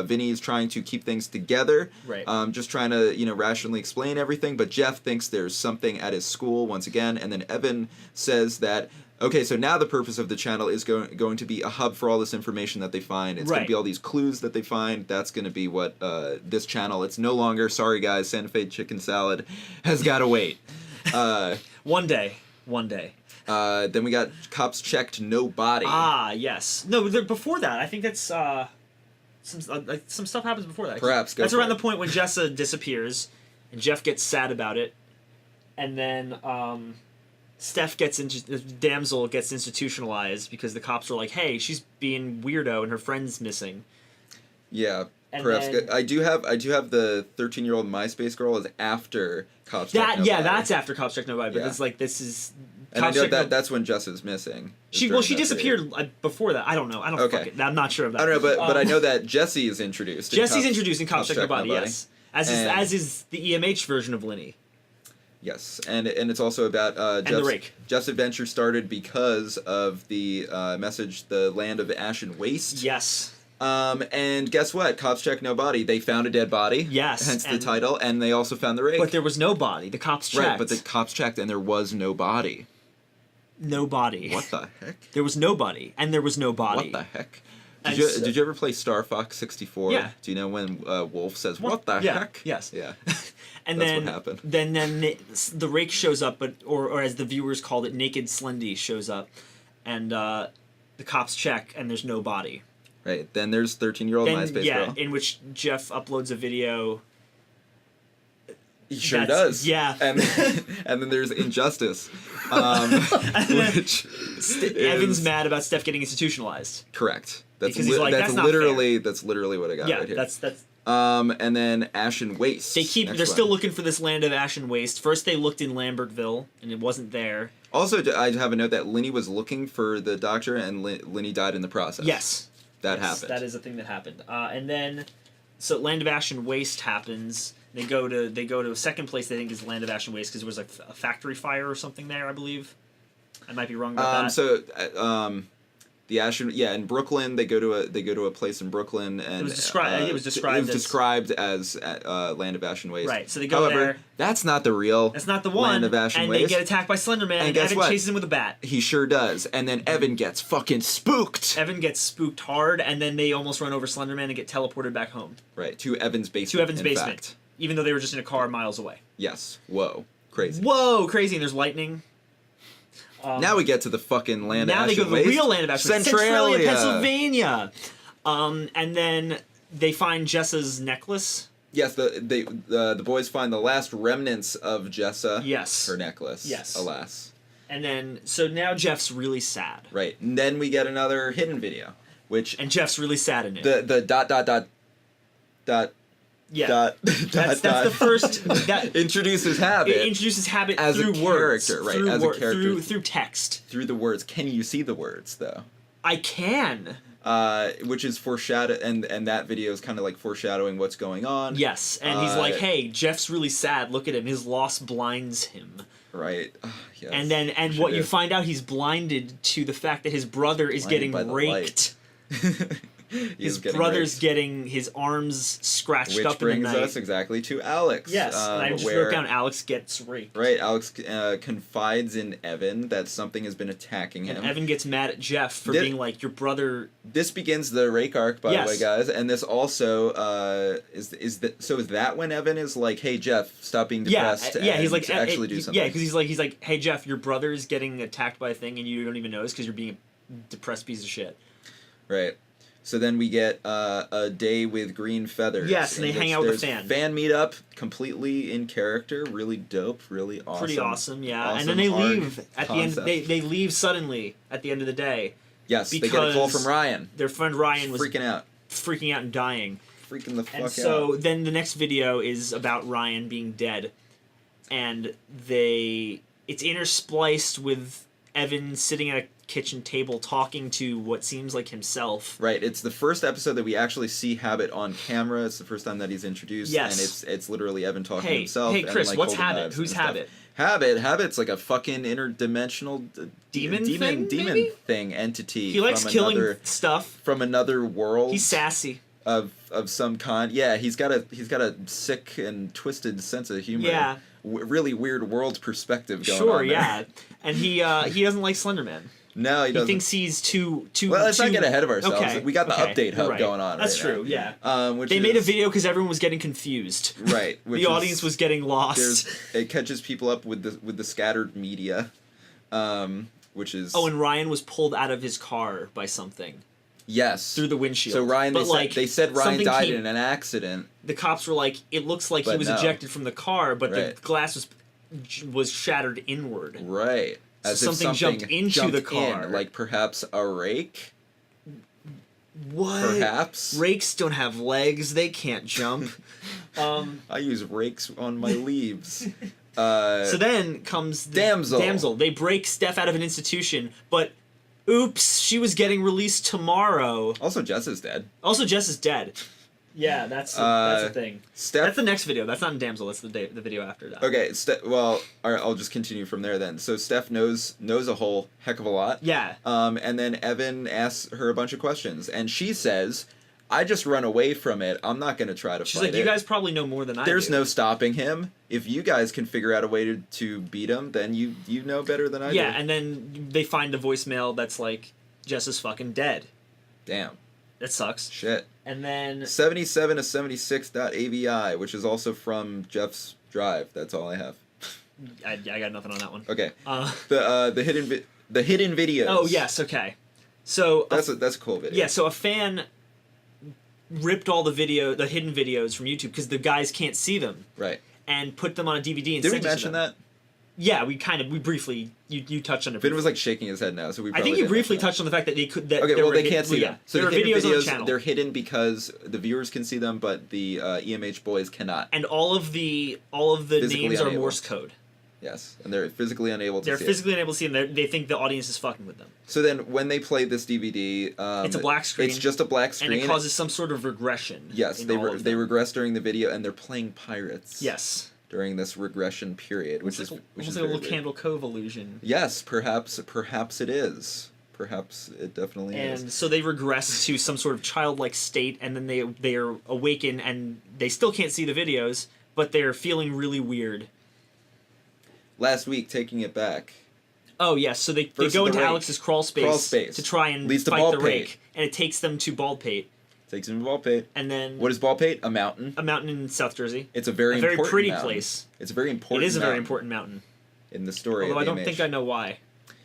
Vinny's trying to keep things together. Right. Just trying to, rationally explain everything. But Jeff thinks there's something at his school once again. And then Evan says that... Okay, so now the purpose of the channel is going to be a hub for all this information that they find. It's going to be all these clues that they find. That's going to be what this channel... It's no longer, sorry guys, Santa Fe chicken salad has got to wait. One day. Then we got Cops Checked No Body. Ah, yes. No, before that, I think that's... some stuff happens before that. Perhaps. That's around the point when Jessa disappears, and Jeff gets sad about it, and then... Damsel gets institutionalized because the cops are like, hey, she's being weirdo and her friend's missing. Yeah, and perhaps. Then, I do have the 13-year-old MySpace girl is after Cops Check Nobody. Yeah, that's after Cops Check Nobody, but it's like, this is... And I know that's when Jess is missing. She disappeared before that. I don't know. I'm not sure of that. I don't know, but I know that Jesse is introduced. Jesse's introduced in Cops Check Nobody, yes. As is the EMH version of Linny. Yes, and it's also about Jeff's adventure started because of the message, the land of ash and waste. Yes. And guess what? Cops Check No Body. They found a dead body. Yes. Hence the title, and they also found the rake. But there was no body. The cops checked. Right, but the cops checked, and there was no body. No body. What the heck? There was nobody, and there was no body. What the heck? Did you ever play Star Fox 64? Yeah. Do you know when Wolf says, what the heck? Yes. Yeah. And That's then, what happened. Then the rake shows up, or as the viewers called it, Naked Slendy shows up, and the cops check, and there's no body. Right. Then there's 13-year-old MySpace girl. In which Jeff uploads a video. He sure does. Yeah. And then there's Injustice, which Evan's mad about Steph getting institutionalized. Correct. Because he's like, that's literally what I got right here. That's. And then Ash and Waste. They're still looking for this land of ash and waste. First they looked in Lambertville, and it wasn't there. Also, I have a note that Linny was looking for the doctor, and Linny died in the process. Yes. That happened. That is a thing that happened. And then, so Land of Ash and Waste happens. They go to a second place they think is Land of Ash and Waste because there was like a factory fire or something there, I believe. I might be wrong about that. So, in Brooklyn they go to a place in Brooklyn, and it was described as Land of Ashen Waste. Right, so they go However, there. That's not the real. That's not the one. Land of Ashen and Waste. they get attacked by Slender Man, and guess Evan what? chases him with a bat. He sure does, and then Evan gets fucking spooked. Evan gets spooked hard, and then they almost run over Slender Man and get teleported back home. Right, to Evan's basement. In fact. Even though they were just in a car miles away. Yes. Whoa. Crazy. Whoa, crazy, and there's lightning. Now we get to the fucking Land of Ashen Waste. Now they go to the real Land of Ashen Waste. Centralia, Pennsylvania. And then they find Jessa's necklace. Yes, the boys find the last remnants of Jessa. Yes. Her necklace. Yes. Alas. And then, so now Jeff's really sad. Right. And then we get another hidden video, And Jeff's really sad in it. The dot. Yeah. That's the first. That introduces Habit. It introduces Habit as through a words. character, right? As a character. Through text. Through the words. Can you see the words, though? I can. Which is and that video is kind of like foreshadowing what's going on. Yes, and he's like, "Hey, Jeff's really sad. Look at him. His loss blinds him." Right. Yes. And what you find out, he's blinded to the fact that his brother is getting raked. His brother's getting his arms scratched up in the night. Which brings us exactly to Alex. Yes, and I just wrote down Alex gets raped. Right, Alex confides in Evan that something has been attacking him. And Evan gets mad at Jeff for being like, your brother... This begins the rake arc, by the way, guys. And this also, is that when Evan is like, hey, Jeff, stop being depressed he's like, actually do something? Yeah, because he's like, hey, Jeff, your brother's getting attacked by a thing and you don't even notice because you're being a depressed piece of shit. Right. So then we get a day with green feathers. Yes, and they hang out with a fan. Fan meetup, completely in character, really dope, really awesome. Pretty awesome, yeah. And then they leave at the end. They leave suddenly at the end of the day. Yes, they get a call from Ryan. Their friend Ryan was freaking out and dying. Freaking the fuck out. And so then the next video is about Ryan being dead, and it's interspliced with Evan sitting at a kitchen table talking to what seems like himself. Right, it's the first episode that we actually see Habit on camera. It's the first time that he's introduced. Yes. And it's literally Evan talking to himself. Hey, Chris, and, like, what's Habit? Who's Habit? Habit's like a fucking interdimensional demon thing entity. He likes killing stuff from another world. He's sassy. Of some kind. Yeah, he's got a sick and twisted sense of humor. Yeah. Really weird world perspective going on. Sure, yeah. And he doesn't like Slender Man. No, he doesn't. He thinks he's too. Well, let's not get ahead of ourselves. Okay, we got the update hub going on. That's right true. Now. Yeah. They made a video because everyone was getting confused. Right. The audience was getting lost. It catches people up with the scattered media, which is. Oh, and Ryan was pulled out of his car by something. Yes. Through the windshield. So Ryan, they said Ryan died in an accident. The cops were like, it looks like he was ejected from the car, but the glass was shattered inward. Right. As so something jumped into the car. Like perhaps a rake? What? Perhaps. Rakes don't have legs. They can't jump. I use rakes on my leaves. So then comes the Damsel. They break Steph out of an institution, but oops, she was getting released tomorrow. Also, Jess is dead. Yeah, that's the thing. That's the next video. That's not in Damsel. That's the video after that. Okay. Well, all right. I'll just continue from there then. So Steph knows a whole heck of a lot. Yeah. And then Evan asks her a bunch of questions, and she says, "I just run away from it. I'm not going to try to fight it." She's like, "You guys probably know more than I do. There's no stopping him. If you guys can figure out a way to beat him, then you know better than I do." Yeah, and then they find a voicemail that's like, "Jess is fucking dead." Damn. That sucks. Shit. And then 77 to 76.avi, which is also from Jeff's drive. That's all I have. I got nothing on that one. Okay. The hidden videos. Oh yes, okay. So that's a cool video. Yeah, so a fan ripped all the hidden videos from YouTube because the guys can't see them. Right. And put them on a DVD and Did sent we mention that? Yeah, we briefly you touched on it. Finn was like shaking his head now, so we. I think you briefly touched on the fact that they could. That okay, well they can't see them. So there the are hidden videos on the channel. They're hidden because the viewers can see them, but the EMH boys cannot. And all of the names are Morse code. Yes, and they're physically unable to see They're physically unable to see them. They think the audience is fucking with them. So then when they play this DVD... it's a black screen. It's just a black screen. And it causes some sort of regression. Yes, they regress during the video, and they're playing pirates. Yes. During this regression period, which is a little Candle Cove illusion. Yes, perhaps it is. perhaps it definitely is. And so they regress to some sort of childlike state, and then they are awakened, and they still can't see the videos, but they're feeling really weird. Last week, taking it back. Oh, yes, so they Versus go the into rake. Alex's crawl space to try and Leads to fight the Baldpate. rake, and it takes them to Baldpate. Takes him to Baldpate. And then... What is Baldpate? A mountain. A mountain in South Jersey. It's a very important pretty mountain. place. It's a very important It is a mountain very important mountain. in the story. Although of I the don't think I know why.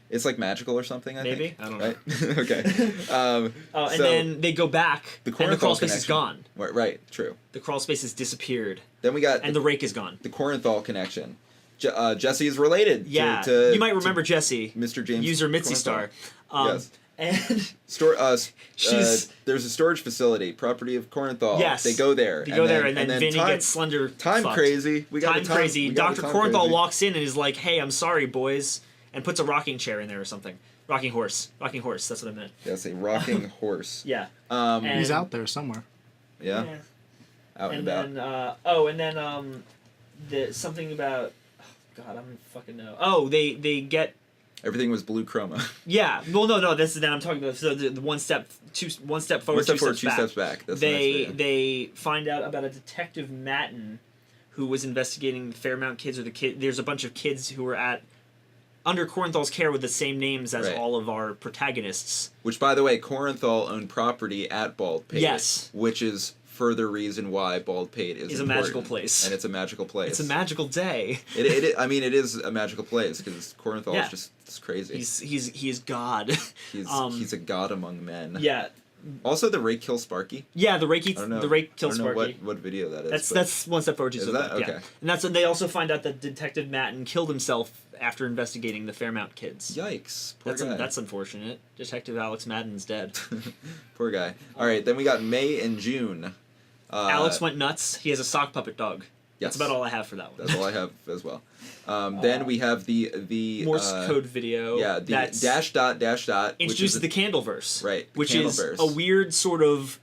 It's like magical or something, I Maybe? think. I don't know. Right? Okay. And then they go back, and the crawl space is gone. Right, true. The crawl space has disappeared. Then we got And the rake is gone. the Corinthal connection. Jesse is related Yeah, to you might remember Jesse. Mr. James User Mitzi Corinthal. Star. Yes. And She's there's a storage facility, property of Corinthal. Yes. They go there. They go there, and then Vinny time, gets Slender Time fucked. crazy. We got Time the crazy. we got Dr. the time Corinthal crazy. walks in and is like, "Hey, I'm sorry, boys," and puts a rocking chair in there or something. Rocking horse. Rocking horse. That's what I meant. Yes, a rocking horse. Yeah. And, He's out there somewhere. yeah. Out and about. Then the something about. Oh, God, I don't fucking know. Oh, they get. Everything was blue chroma. Yeah. Well, no. This is that I'm talking about. So the one step forward, One step forward, two steps back. That's the next video. They find out about a detective Matten, who was investigating the Fairmount kids, or the kid. There's a bunch of kids who were under Corinthal's care with the same names as Right. all of our protagonists. Which, by the way, Corinthal owned property at Baldpate. Yes. Which is further reason why Baldpate is a important. magical place. And it's a magical place. It's a magical day. I mean, it is a magical place because Corinthal Yeah. is just it's crazy. He is God. He's a god among men. Yeah. Also, the rake kills Sparky. Yeah, the rake I don't know. kills I don't know Sparky. what video that is. That's one step forward, two Is steps that? back. Yeah. Okay. And that's when they also find out that Detective Matten killed himself after investigating the Fairmount kids. Yikes! Poor guy. That's unfortunate. Detective Alex Madden's dead. Poor guy. All right, then we got May and June. Alex went nuts. He has a sock puppet dog. Yes. That's about all I have for that one. That's all I have as well. Then we have the Morse code video. Yeah, the dash dot which introduces is the Candleverse. Right, the Which Candleverse. is a weird sort of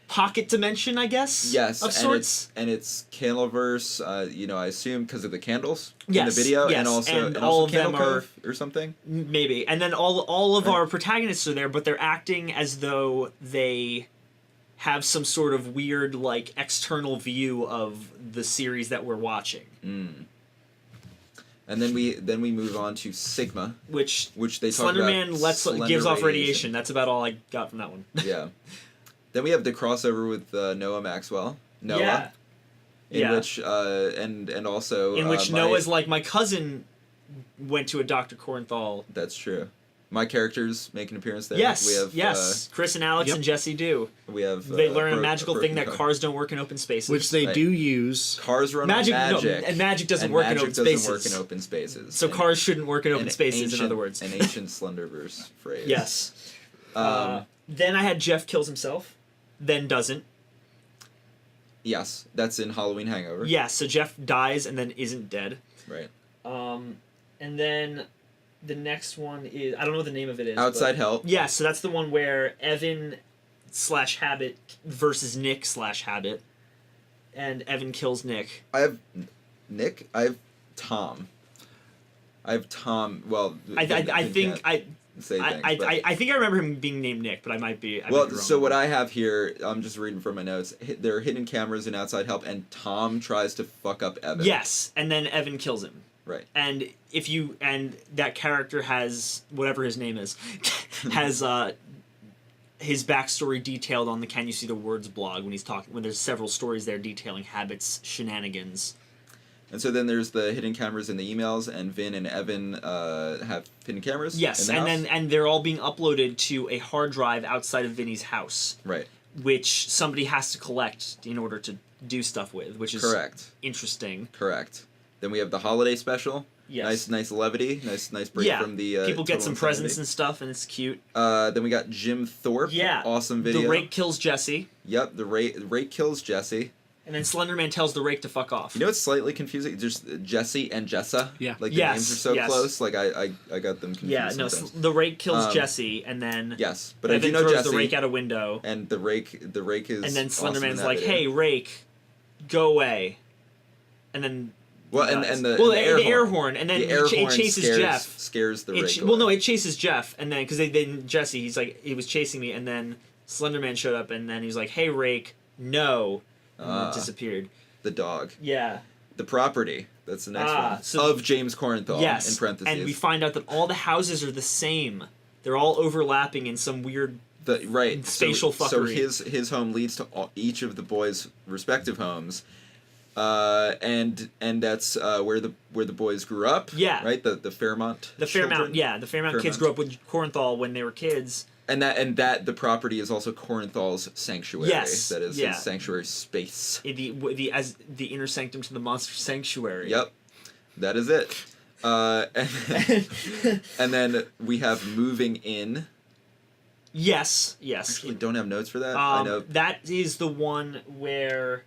pocket dimension, I guess. Yes, Of sorts. and it's Candleverse. I assume because of the candles in Yes, the video, yes, and also and all of them Candle are- Cove or something. Maybe. And then all of our protagonists are there, but they're acting as though they have some sort of weird, like, external view of the series that we're watching. And then we move on to Sigma, Which they talk about. Slenderman gives off radiation. That's about all I got from that one. Yeah. Then we have the crossover with Noah Maxwell. Noah. Yeah. In which and also In which Noah's like, my cousin went to a Dr. Corinthal. That's true. My characters make an appearance there. Yes, We have, yes. Chris and Alex and Jesse do. We have. They learn a magical thing broken that car. cars don't work in open spaces. Which they Right. do use. Cars run Magic, on no, magic. and magic doesn't and work in magic open doesn't spaces. work in open spaces. So And- cars shouldn't work in open an spaces, in ancient- other words. An ancient Slenderverse phrase. Yes. Then I had Jeff kills himself, then doesn't. Yes, that's in Halloween Hangover. Yes, so Jeff dies and then isn't dead. Right. And then the next one is, I don't know what the name of it is. Outside but, Help. Yeah, so that's the one where Evan/Habit versus Nick/Habit, and Evan kills Nick. I have Nick. I have Tom. Well, I think I think think I remember him being named Nick, but I might be. I well, might be wrong. so what I have here, I'm just reading from my notes. There are hidden cameras in Outside Help, and Tom tries to fuck up Evan. Yes, and then Evan kills him. Right. And that character has whatever his name is, has his backstory detailed on the Can You See the Words blog when he's talking. When there's several stories there detailing Habit's shenanigans. And so then there's the hidden cameras in the emails, and Vin and Evan have hidden cameras. Yes, in the and house? they're all being uploaded to a hard drive outside of Vinny's house, Right. which somebody has to collect in order to do stuff with, which is Correct. interesting. Correct. Then we have the holiday special. Yes. Nice levity. Nice break from the. People get total some insanity. presents and stuff, and it's cute. Then we got Jim Thorpe. Yeah, Awesome video. The rake kills Jesse. Yep, the rake kills Jesse. And then Slenderman tells the rake to fuck off. You know what's slightly confusing? Just Jesse and Jessa. Yeah. Like the Yes, names are so yes. close. Like I got them confused. Yeah, no, sometimes. the rake kills Jesse, and then Yes, but Evan I do know throws Jesse. the rake out a window, And the rake is. and then awesome in Slenderman's that like, video. "Hey, rake, go away," and then Well, He and does. the well, and the air horn, and then it chases Jeff. Scares the Rake Well, no, away. it chases Jeff, and then because Jesse, he's like he was chasing me, and then Slender Man showed up, and then he was like, "Hey, Rake, no," and then it disappeared. The dog. Yeah. The property. That's the next one. So, of James Corenthal. Yes. In parentheses. And we find out that all the houses are the same. They're all overlapping in some weird spatial fuckery. So his home leads to each of the boys' respective homes. And that's where the boys grew up. Yeah. Right. The Fairmont. The Fairmont. Yeah, the Fairmont kids grew up with Corenthal when they were kids. And that the property is also Corenthal's sanctuary. Yes. That is his sanctuary space. As the inner sanctum to the monster sanctuary. Yep. That is it. And then we have moving in. Yes. Actually, don't have notes for that. I know that is the one where.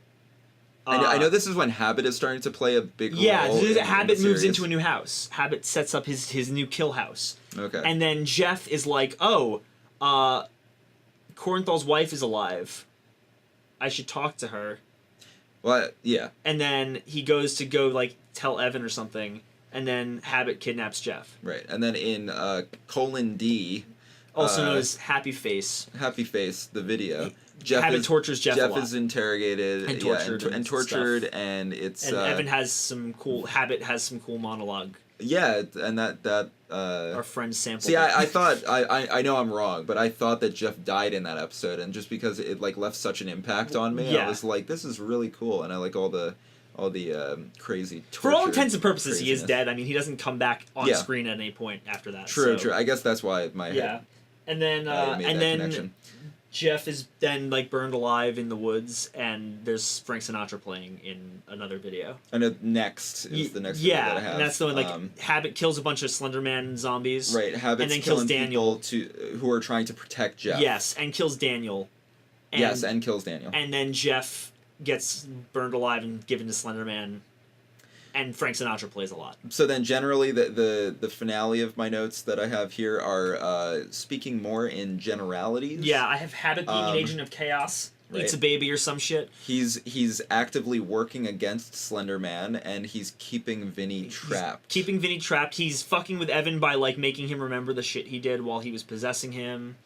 I know this is when Habit is starting to play a big role. Yeah, in Habit the moves series. into a new house. Habit sets up his new kill house. Okay. And then Jeff is like, "Oh, Corenthal's wife is alive. I should talk to her." Well, yeah. And then he goes to like tell Evan or something, and then Habit kidnaps Jeff. Right, and then in colon D, also known as Happy Face. Happy Face, the video. Habit tortures Jeff a lot. Jeff is interrogated And tortured and tortured, stuff. and it's And Evan has some cool. Habit has some cool monologue. Yeah, and that. Our friend sampled. See, it. I thought I know I'm wrong, but I thought that Jeff died in that episode, and just because it like left such an impact on me, Yeah. I was like, this is really cool, and I like all the crazy. For all intents and purposes, he is craziness. dead. I mean, he doesn't come back on screen at any point after that. True, so. true. I guess that's why my Yeah, head and then made that connection. Jeff is then like burned alive in the woods, and there's Frank Sinatra playing in another video. I know next is the next video that I have. And that's the one like Habit kills a bunch of Slenderman zombies. Right, Habit's and then kills killing Daniel people who are trying to protect Jeff. Yes, and kills Daniel. And, and kills Daniel. And then Jeff gets burned alive and given to Slenderman. And Frank Sinatra plays a lot. So then generally the finale of my notes that I have here are speaking more in generalities. Yeah, I have Habit being an agent of chaos. Right. Eats a baby or some shit. He's actively working against Slender Man, and he's keeping Vinny trapped. Keeping Vinny trapped. He's fucking with Evan by like making him remember the shit he did while he was possessing him.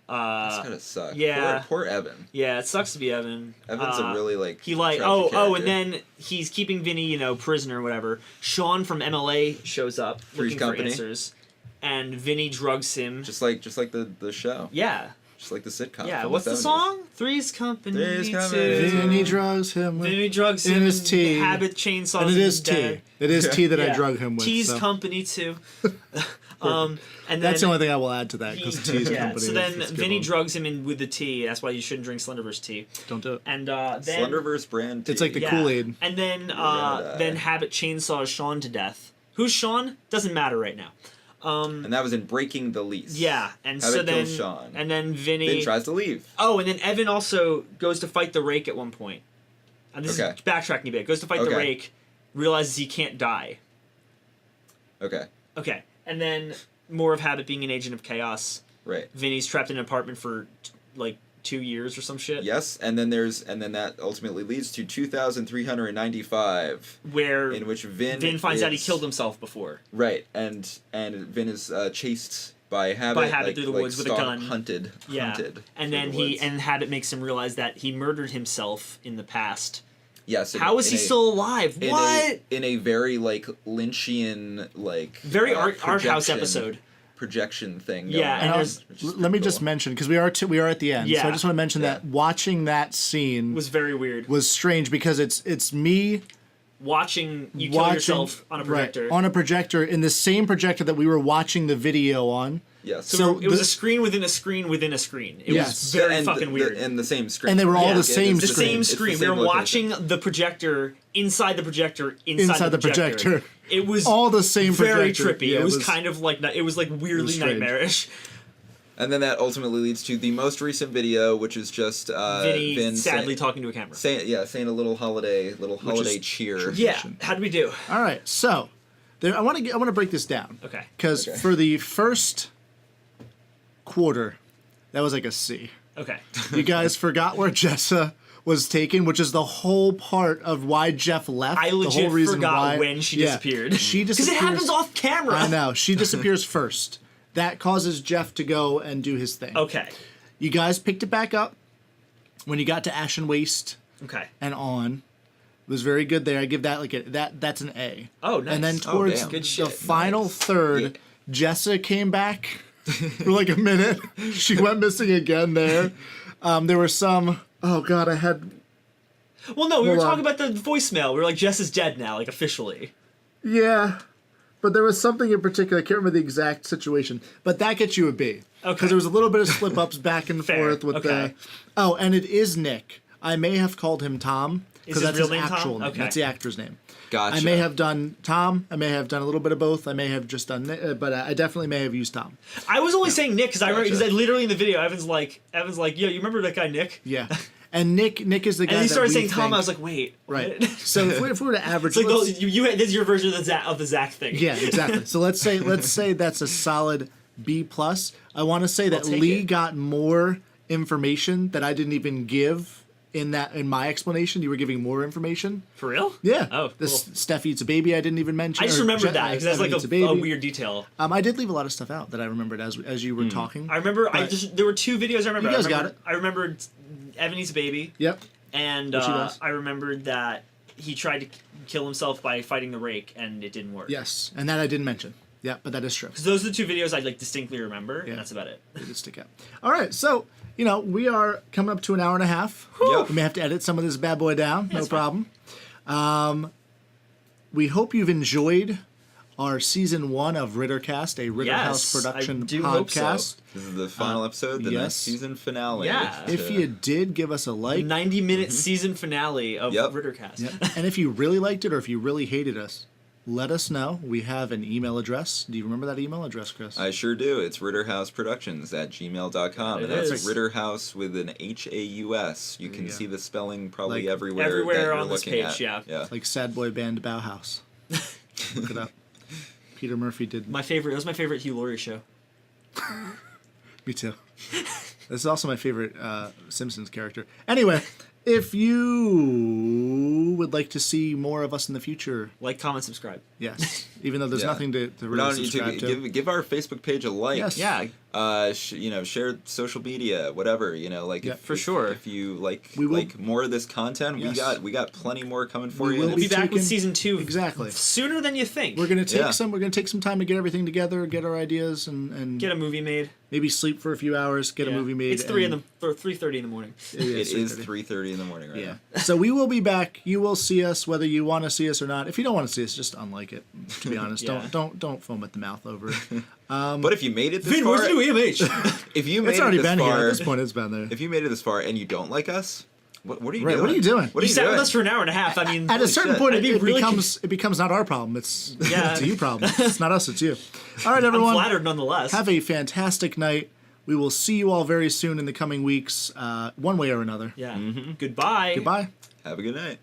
That's gotta suck. Yeah. Poor Evan. Yeah, it sucks to be Evan. Evan's a really like he like tragic character. and then he's keeping Vinny, prisoner or whatever. Sean from MLA shows up looking for answers, and Vinny drugs him. Just like the show. Yeah. Just like the sitcom. Yeah. from What's the 70s. song? Three's Company. Three's Too. Company. Vinny drugs him with Vinny drugs him in his and tea. Habit chainsaws and it is him tea. dead. It is tea that I Yeah. drug him with. Tea's so. Company too. And then That's the only thing I will add to that because tea's company. So then is a good Vinny one. drugs him in with the tea. That's why you shouldn't drink Slenderverse tea. Don't do it. And then Slenderverse brand. It's like the yeah. Kool-Aid. And then gonna then die. Habit chainsaws Sean to death. Who's Sean? Doesn't matter right now. And that was in Breaking the Lease. Yeah, and Habit so then kills Sean. and then Vinny Then tries to leave. Oh, and then Evan also goes to fight the Rake at one point. And this Okay. is backtracking a bit. Goes to fight the Okay. Rake, realizes he can't die. Okay. Okay, and then more of Habit being an agent of chaos. Right. Vinny's trapped in an apartment for like 2 years or some shit. Yes, and then that ultimately leads to 2,395, Where in which Vin finds out he is- killed himself before. Right, and Vin is chased by Habit, Through the woods with a gun. hunted, Yeah. hunted. And through then the he woods. and Habit makes him realize that he murdered himself in the past. yes. How is he still alive? What? In a very like Lynchian Very art house projection- episode. projection thing. Yeah, going and on, there's- which is Let me pretty just cool. mention because we are at the end. Yeah. So I just want to mention Yeah. that watching that scene Was very weird. was strange because it's me Watching you kill yourself on a projector. Right, on a projector in the same projector that we were watching the video on. Yes. So it was the- a screen within a screen within a screen. It Yes. was very and fucking weird. and the same screen. And they were all the It is same the screen. same It's the screen. We same were location. watching the projector inside the projector inside the projector. It was All the same very projector. trippy. Yeah, it was kind of like it was like weirdly strange. nightmarish. And then that ultimately leads to the most recent video, which is just Vinny Vin sadly talking to a camera. saying a little holiday cheer. Yeah, how did we do? All right, so I want to break this down. Okay. Because Okay. for the first quarter, that was like a C. Okay. You guys forgot where Jessa was taken, which is the whole part of why Jeff left. I the legit whole reason forgot why, when she disappeared. She disappears. Because it happens off camera. I know. She disappears first. That causes Jeff to go and do his thing. Okay. You guys picked it back up when you got to Ashen Waste Okay. and on. It was very good there. I give that that's an A. Oh, nice. And then Oh, towards damn. Good the shit. final third, Jessa came back for like a minute. She went missing again there. There were some. Oh God, I had. Well, no, we were Hold talking on. about the voicemail. We were like, Jess is dead now, like officially. Yeah, but there was something in particular. I can't remember the exact situation, but that gets you a B. Okay. Because there was a little bit of slip ups back and Fair. forth with Okay. the. Oh, and it is Nick. I may have called him Tom because his that's real his name Tom? actual name. Okay. That's the actor's name. Gotcha. I may have done Tom. I may have done a little bit of both. I may have just done, but I definitely may have used Tom. I was only saying Nick because I remember, Gotcha. because literally in the video, Evan's like, yo, you remember that guy Nick? Yeah, and Nick is the guy. And he that started we saying Tom. think- I was like, wait, right. what? So if we were to average, It's like let's- this is your version of the Zach thing. yeah, exactly. So let's say that's a solid B plus. I want to say that take Lee it. got more information that I didn't even give in my explanation. You were giving more information. For real? Yeah. Oh, This cool. Steph eats a baby. I didn't even mention. I just or remembered that because that's Evan like eats a baby. weird detail. I did leave a lot of stuff out that I remembered as you were talking. I remember But- there were two videos I remember. You guys I got remembered, it. I remembered Evan eats a baby, Yep. and Which he does. I remembered that he tried to kill himself by fighting the rake, and it didn't work. Yes, and that I didn't mention. Yeah, but that is true. Because those are the two videos I like distinctly remember, Yeah. and that's about it. They did stick out. All right, so we are coming up to an hour and a half. Yep. We may have to edit some of this bad boy down. No That's fine. problem. We hope you've enjoyed our season 1 of RitterCast, a RitterHouse Yes, production I do hope so. podcast. This is the final episode, the yes. next season finale. Yeah. If you did, give us a like. 90-minute season finale of Yep. RitterCast. Yep. And if you really liked it or if you really hated us, let us know. We have an email address. Do you remember that email address, Chris? I sure do. It's RitterHouseProductions@gmail.com. And It that's is. Ritterhouse with an H-A-U-S. You can you go. see the spelling probably Like everywhere. everywhere that you're on this looking page, at. yeah. Like Sad Boy Band Bauhaus. Look it up. Peter Murphy did. That was my favorite Hugh Laurie show. Me too. This is also my favorite Simpsons character. Anyway, if you would like to see more of us in the future, Like, comment, subscribe. yes. Even though there's Yeah. nothing to No, really you subscribe to. give our Facebook page a like. Yes. Yeah, Share social media, whatever. Yeah, for sure. If you We will- like more of this content, Yes. we got plenty more coming for We you. will We'll be back taking- with season 2 Exactly. sooner than you think. We're gonna take Yeah. some time to get everything together, get our ideas, and Get a movie made. maybe sleep for a few hours, get a Yeah. movie made. It's 3:30 in the morning. It is 3:30 in the morning right Yeah. now. So we will be back. You will see us whether you want to see us or not. If you don't want to see us, just unlike it. To be honest, Yeah. don't foam at the mouth over it. But if you made it this Vin, far, where's the new EMH? if you made It's it already this been far, here. At this point, it's been there. if you made it this far and you don't like us, what are you Right, doing? what are you doing? What are You you sat doing? with us for an hour and a half. I mean, At a certain shit. point, I'd be it really becomes not our problem. It's Yeah. it's a you problem. It's not us. It's you. All right, I'm everyone. flattered nonetheless. Have a fantastic night. We will see you all very soon in the coming weeks, one way or another. Yeah. Goodbye. Goodbye. Have a good night.